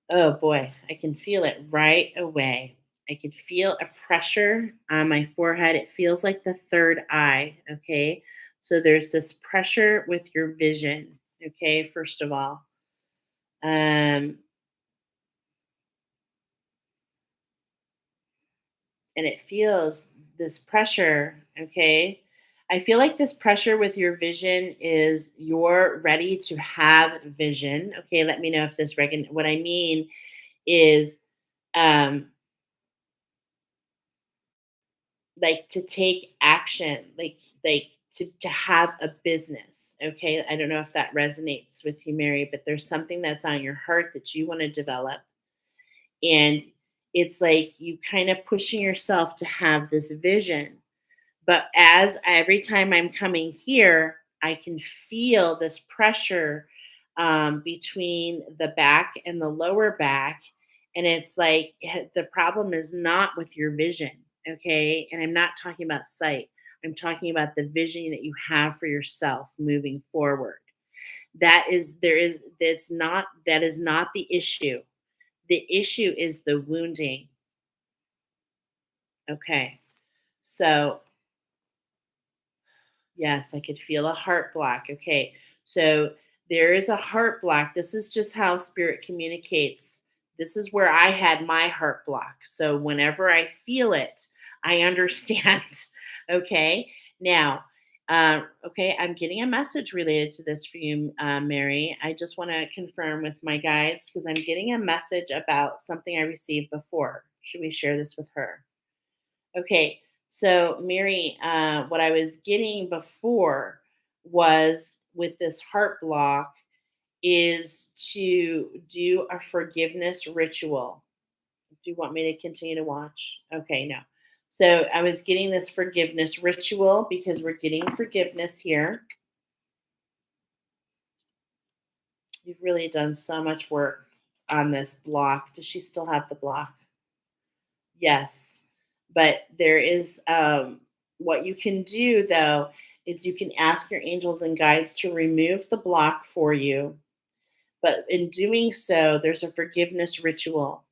Oh boy, I can feel it right away. I can feel a pressure on my forehead. It feels like the third eye. Okay. So there's this pressure with your vision. Okay. First of all, um, and it feels this pressure. Okay. I feel like this pressure with your vision is you're ready to have vision. Okay. Let me know if this, what I mean is, um, like to take action, like to have a business. Okay, I don't know if that resonates with you, Mary, but there's something that's on your heart that you want to develop, and it's like you kind of pushing yourself to have this vision. But as every time I'm coming here, I can feel this pressure between the back and the lower back. And it's like the problem is not with your vision. Okay. And I'm not talking about sight, I'm talking about the vision that you have for yourself moving forward. That is not the issue. The issue is the wounding. Okay. So yes, I could feel a heart block. Okay. So there is a heart block. This is just how spirit communicates. This is where I had my heart block. So whenever I feel it, I understand. Okay. Now, okay, I'm getting a message related to this for you, Mary. I just want to confirm with my guides because I'm getting a message about something I received before. Should we share this with her? Okay, so Mary, what I was getting before was with this heart block is to do a forgiveness ritual. Do you want me to continue to watch? Okay, no. So I was getting this forgiveness ritual because we're getting forgiveness here. You've really done so much work on this block. Does she still have the block? Yes. But there is what you can do though is you can ask your angels and guides to remove the block for you. But in doing so, there's a forgiveness ritual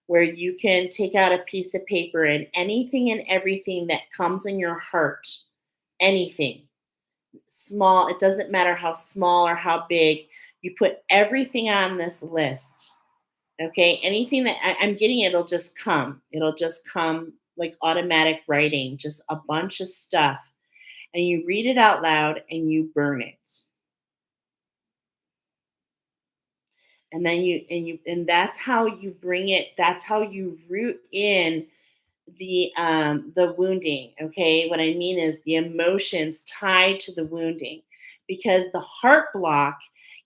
where you can take out a piece of paper and anything and everything that comes in your heart, anything small, it doesn't matter how small or how big, you put everything on this list. Okay, anything that I'm getting, it'll just come. It'll just come like automatic writing, just a bunch of stuff. And you read it out loud and you burn it. And then and that's how you bring it, that's how you root in the wounding. Okay. What I mean is the emotions tied to the wounding. Because the heart block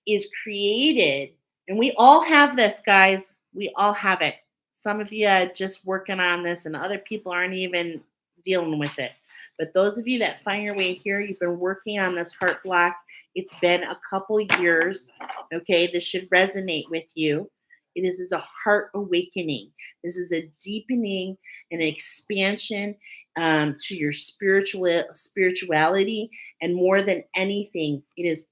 is created And we all have this, guys. We all have it. Some of you are just working on this, and other people aren't even dealing with it. But those of you that find your way here, you've been working on this heart block. It's been a couple years. Okay, this should resonate with you. This is a heart awakening. This is a deepening and expansion to your spirituality, and more than anything, it is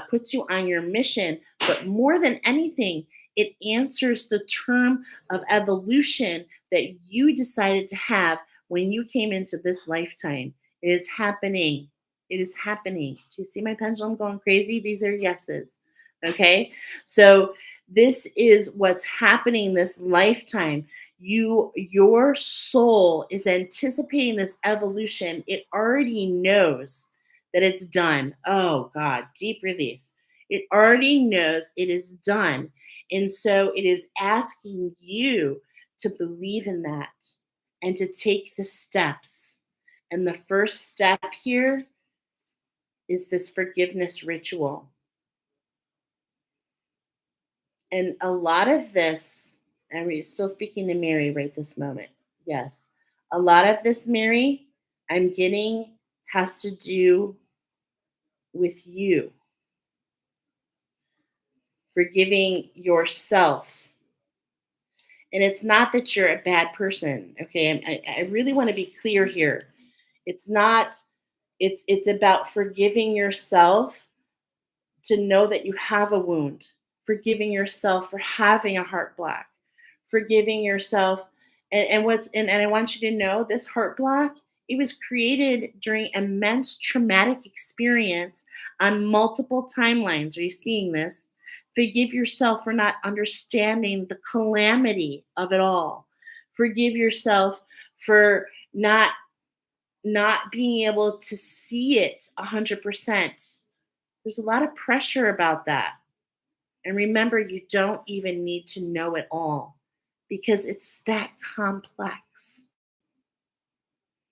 puts you on your mission. But more than anything, it answers the term of evolution that you decided to have when you came into this lifetime. It is happening. It is happening. Do you see my pendulum going crazy? These are yeses. Okay. So this is what's happening this lifetime. Your soul is anticipating this evolution. It already knows that it's done. Oh God, deep release. It already knows it is done. And so it is asking you to believe in that and to take the steps. And the first step here is this forgiveness ritual. And a lot of this, and we're still speaking to Mary right this moment. Yes. A lot of this, Mary, I'm getting has to do with you forgiving yourself. And it's not that you're a bad person. Okay. I really want to be clear here. It's not, it's about forgiving yourself to know that you have a wound, forgiving yourself for having a heart block, forgiving yourself. And I want you to know this heart block, it was created during immense traumatic experience on multiple timelines. Are you seeing this? Forgive yourself for not understanding the calamity of it all. Forgive yourself for not being able to see it 100%. There's a lot of pressure about that. And remember, you don't even need to know it all because it's that complex.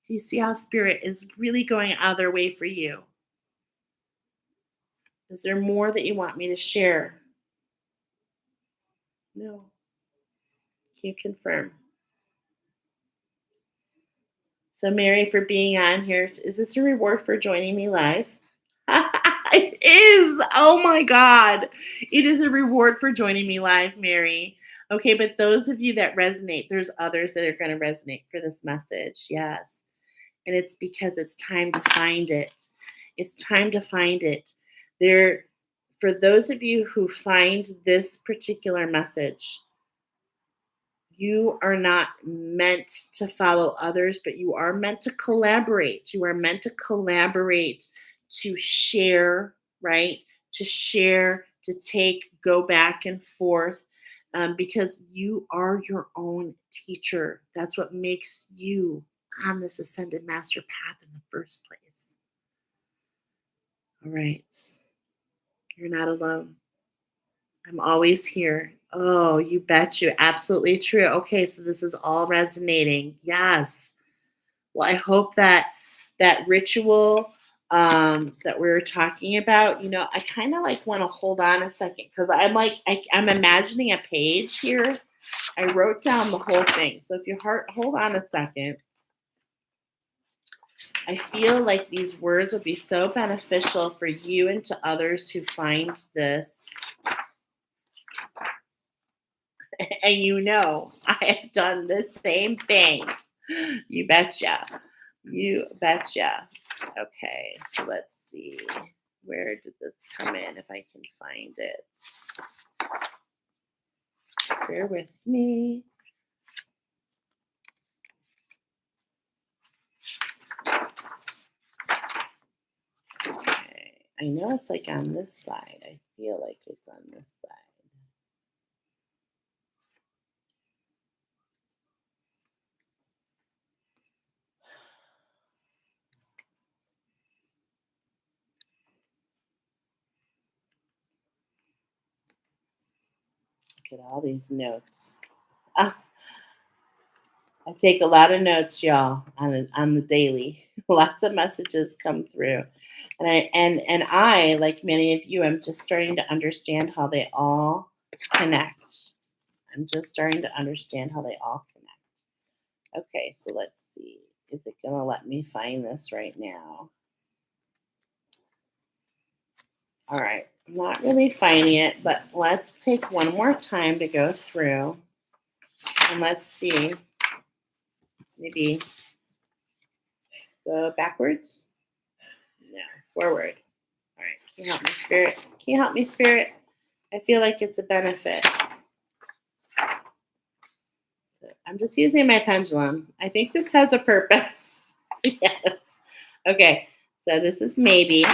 Do you see how spirit is really going out of their way for you? Is there more that you want me to share? No. Can you confirm? So, Mary, for being on here, is this a reward for joining me live? It is. Oh my God. It is a reward for joining me live, Mary. Okay, but those of you that resonate, there's others that are going to resonate for this message. Yes. And it's because it's time to find it. It's time to find it. There, for those of you who find this particular message, you are not meant to follow others, but you are meant to collaborate. You are meant to collaborate, to share, right? To share, to take, go back and forth, because you are your own teacher. That's what makes you on this ascended master path in the first place. All right. You're not alone. I'm always here. Oh, you bet you. Absolutely true. Okay, so this is all resonating. Yes. Well, I hope that that ritual that we were talking about, I kind of like want to hold on a second because I'm imagining a page here. I wrote down the whole thing. So if you hold on a second, I feel like these words will be so beneficial for you and to others who find this. And I have done the same thing. You betcha. You betcha. Okay, so let's see. Where did this come in if I can find it? Bear with me. Okay, I know it's like on this side. I feel like it's on this side. Look at all these notes. I take a lot of notes, y'all, on the daily. Lots of messages come through. And I, like many of you, I'm just starting to understand how they all connect. I'm just starting to understand how they all connect. Okay, so let's see. Is it gonna let me find this right now? All right. I'm not really finding it, but let's take one more time to go through and let's see. Maybe go backwards? No, forward. All right. Can you help me, Spirit? Can you help me, Spirit? I feel like it's a benefit. I'm just using my pendulum. I think this has a purpose. Yes. Okay. So this is maybe.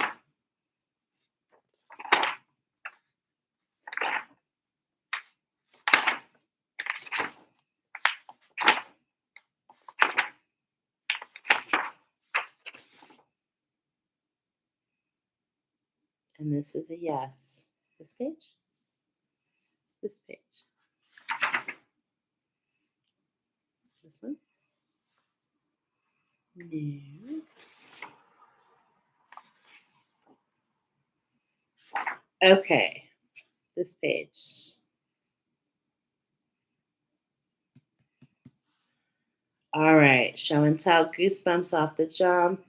And this is a yes. This page? This page. This one? No. Okay. This page. All right. Show and tell. Goosebumps off the jump.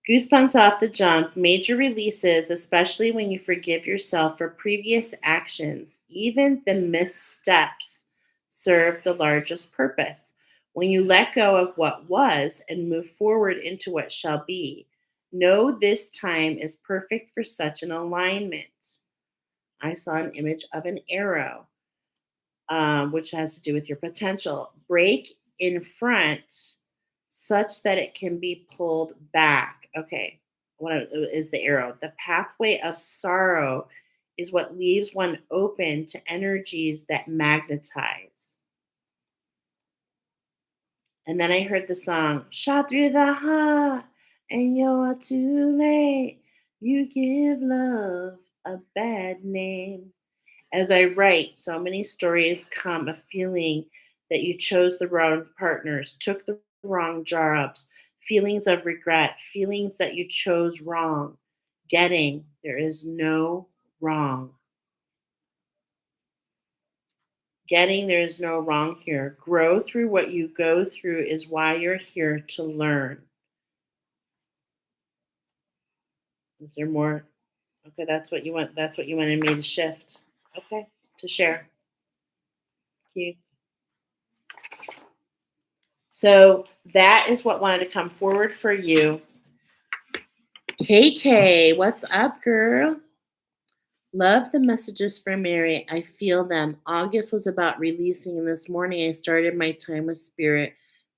Goosebumps off the jump. Major releases, especially when you forgive yourself for previous actions, even the missteps, serve the largest purpose. When you let go of what was and move forward into what shall be, know this time is perfect for such an alignment. I saw an image of an arrow, which has to do with your potential. Break in front such that it can be pulled back. Okay, what is the arrow? The pathway of sorrow is what leaves one open to energies that magnetize. And then I heard the song, Shot Through the Heart, and you're too late. You give love a bad name. As I write, so many stories come of feeling that you chose the wrong partners, took the wrong jobs, feelings of regret, feelings that you chose wrong. Getting there is no wrong. Getting there is no wrong here. Grow through what you go through is why you're here to learn. Is there more? Okay, that's what you want. That's what you wanted me to shift. Okay, to share. Thank you. So that is what wanted to come forward for you. KK, what's up, girl? Love the messages from Mary. I feel them. August was about releasing, and this morning I started my time with Spirit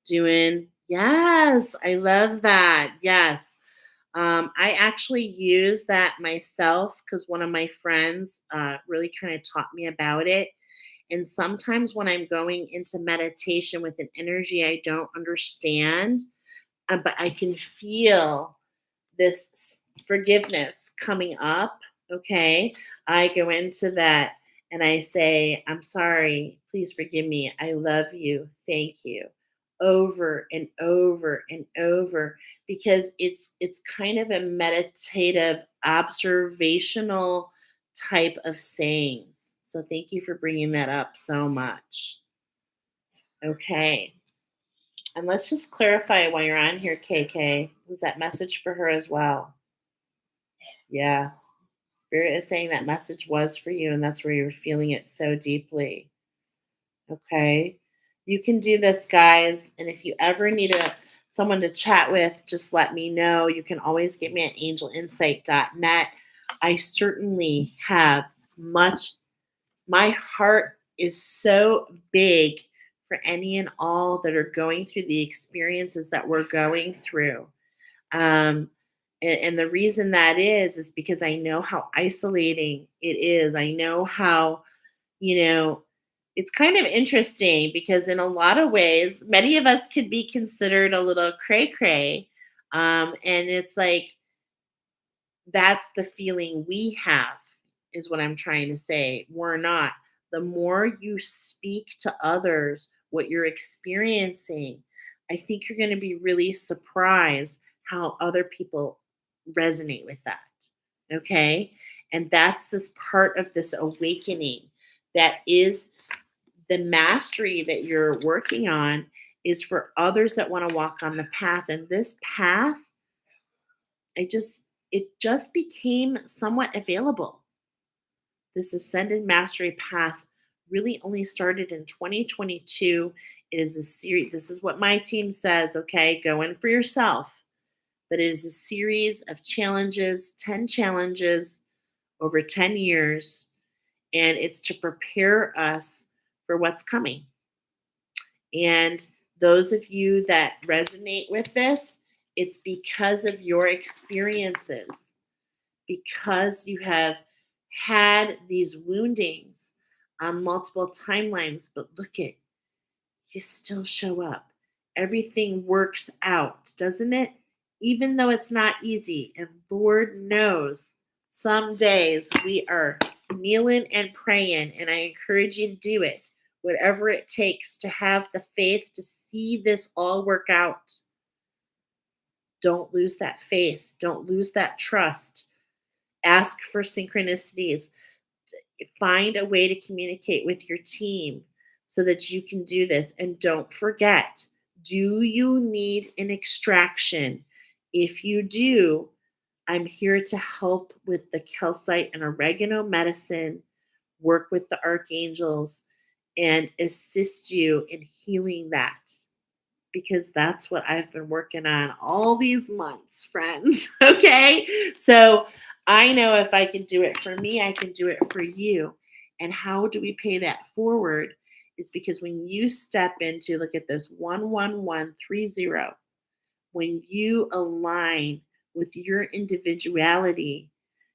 doing, yes, I love that. Yes. I actually use that myself because one of my friends really kind of taught me about it. And sometimes when I'm going into meditation with an energy I don't understand, but I can feel this forgiveness coming up. Okay. I go into that and I say, I'm sorry. Please forgive me. I love you. Thank you. Over and over and over because it's kind of a meditative observational type of sayings. So thank you for bringing that up so much. Okay. And let's just clarify while you're on here, KK. Was that message for her as well? Yes. Spirit is saying that message was for you, and that's where you're feeling it so deeply. Okay. You can do this, guys. And if you ever need someone to chat with, just let me know. You can always get me at angelinsight.net. I certainly have much. My heart is so big for any and all that are going through the experiences that we're going through. Um, and the reason that is because I know how isolating it is. I know how, you know, it's kind of interesting because in a lot of ways, many of us could be considered a little cray cray. And it's like, that's the feeling we have, is what I'm trying to say. We're not. The more you speak to others what you're experiencing, I think you're going to be really surprised how other people resonate with that. Okay. And that's this part of this awakening that is the mastery that you're working on is for others that want to walk on the path. And this path, it just became somewhat available. This ascended mastery path really only started in 2022. It is a series. This is what my team says, okay? Go in for yourself. But it is a series of challenges, 10 challenges over 10 years, and it's to prepare us for what's coming. And those of you that resonate with this, it's because of your experiences, because you have had these woundings on multiple timelines, but look at you still show up. Everything works out, doesn't it? Even though it's not easy. And Lord knows some days we are kneeling and praying, and I encourage you to do it. Whatever it takes to have the faith to see this all work out. Don't lose that faith. Don't lose that trust. Ask for synchronicities. Find a way to communicate with your team so that you can do this. And don't forget, do you need an extraction? If you do, I'm here to help with the calcite and oregano medicine, work with the archangels, and assist you in healing that. Because that's what I've been working on all these months, friends. Okay. So I know if I can do it for me, I can do it for you. And how do we pay that forward? Is because when you step into, look at this 11130, when you align with your individuality,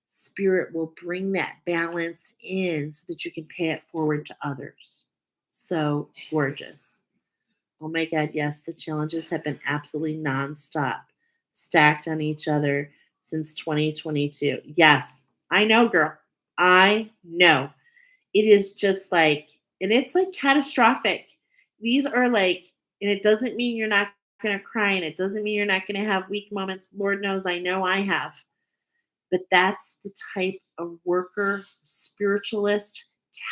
spirit will bring that balance in so that you can pay it forward to others. So gorgeous. Oh my God, yes, the challenges have been absolutely nonstop, stacked on each other since 2022. Yes, I know, girl. I know. It is just like, and it's like catastrophic. These are like, and it doesn't mean you're not going to cry, and it doesn't mean you're not going to have weak moments. Lord knows I know I have. But that's the type of worker, spiritualist,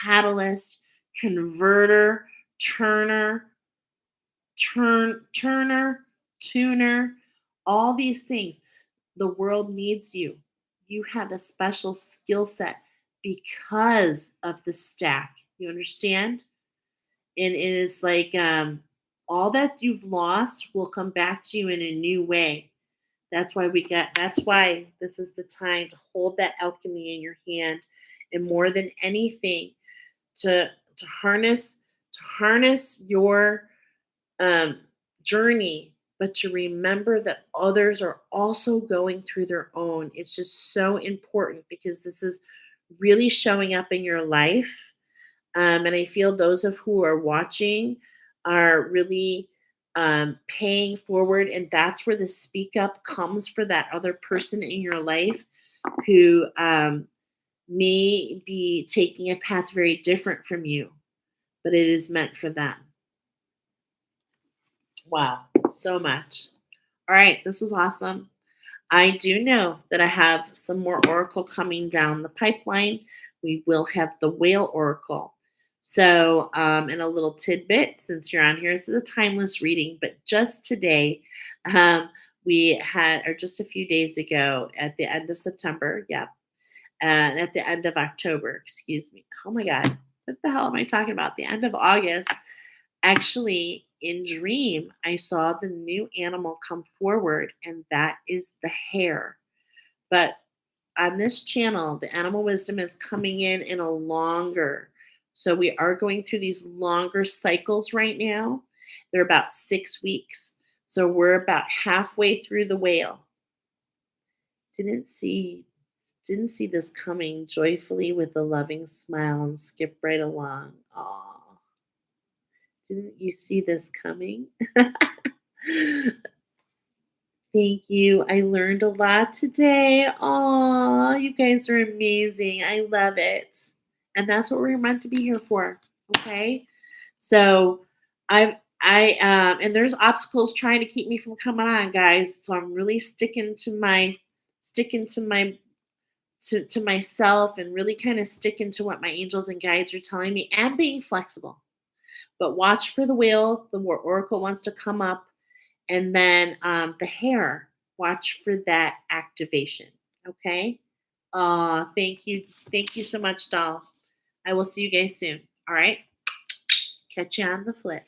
catalyst, converter, turner, turner, tuner, all these things. The world needs you. You have a special skill set because of the stack. You understand? And it is like all that you've lost will come back to you in a new way. That's why this is the time to hold that alchemy in your hand. And more than anything, to harness your um, journey, but to remember that others are also going through their own. It's just so important because this is really showing up in your life. And I feel those of who are watching are really paying forward. And that's where the speak up comes for that other person in your life who may be taking a path very different from you, but it is meant for them. Wow, so much. All right, this was awesome. I do know that I have some more oracle coming down the pipeline. We will have the whale oracle. So, in a little tidbit, since you're on here, this is a timeless reading, but just today, we had, or just a few days ago, at the end of September, yeah, and at the end of October, excuse me. Oh my God, what the hell am I talking about? The end of August. Actually, in dream, I saw the new animal come forward, and that is the hare. But on this channel, the animal wisdom is coming in a longer. So we are going through these longer cycles right now. They're about 6 weeks. So we're about halfway through the whale. Didn't see this coming joyfully with a loving smile and skip right along. Aw. Didn't you see this coming? Thank you. I learned a lot today. Aw, you guys are amazing. I love it. And that's what we're meant to be here for. Okay. So and there's obstacles trying to keep me from coming on, guys. So I'm really sticking to my sticking to to myself and really kind of sticking to what my angels and guides are telling me and being flexible. But watch for the wheel, the oracle wants to come up, and then the hair. Watch for that activation. Okay. Thank you. Thank you so much, doll. I will see you guys soon. All right. Catch you on the flip.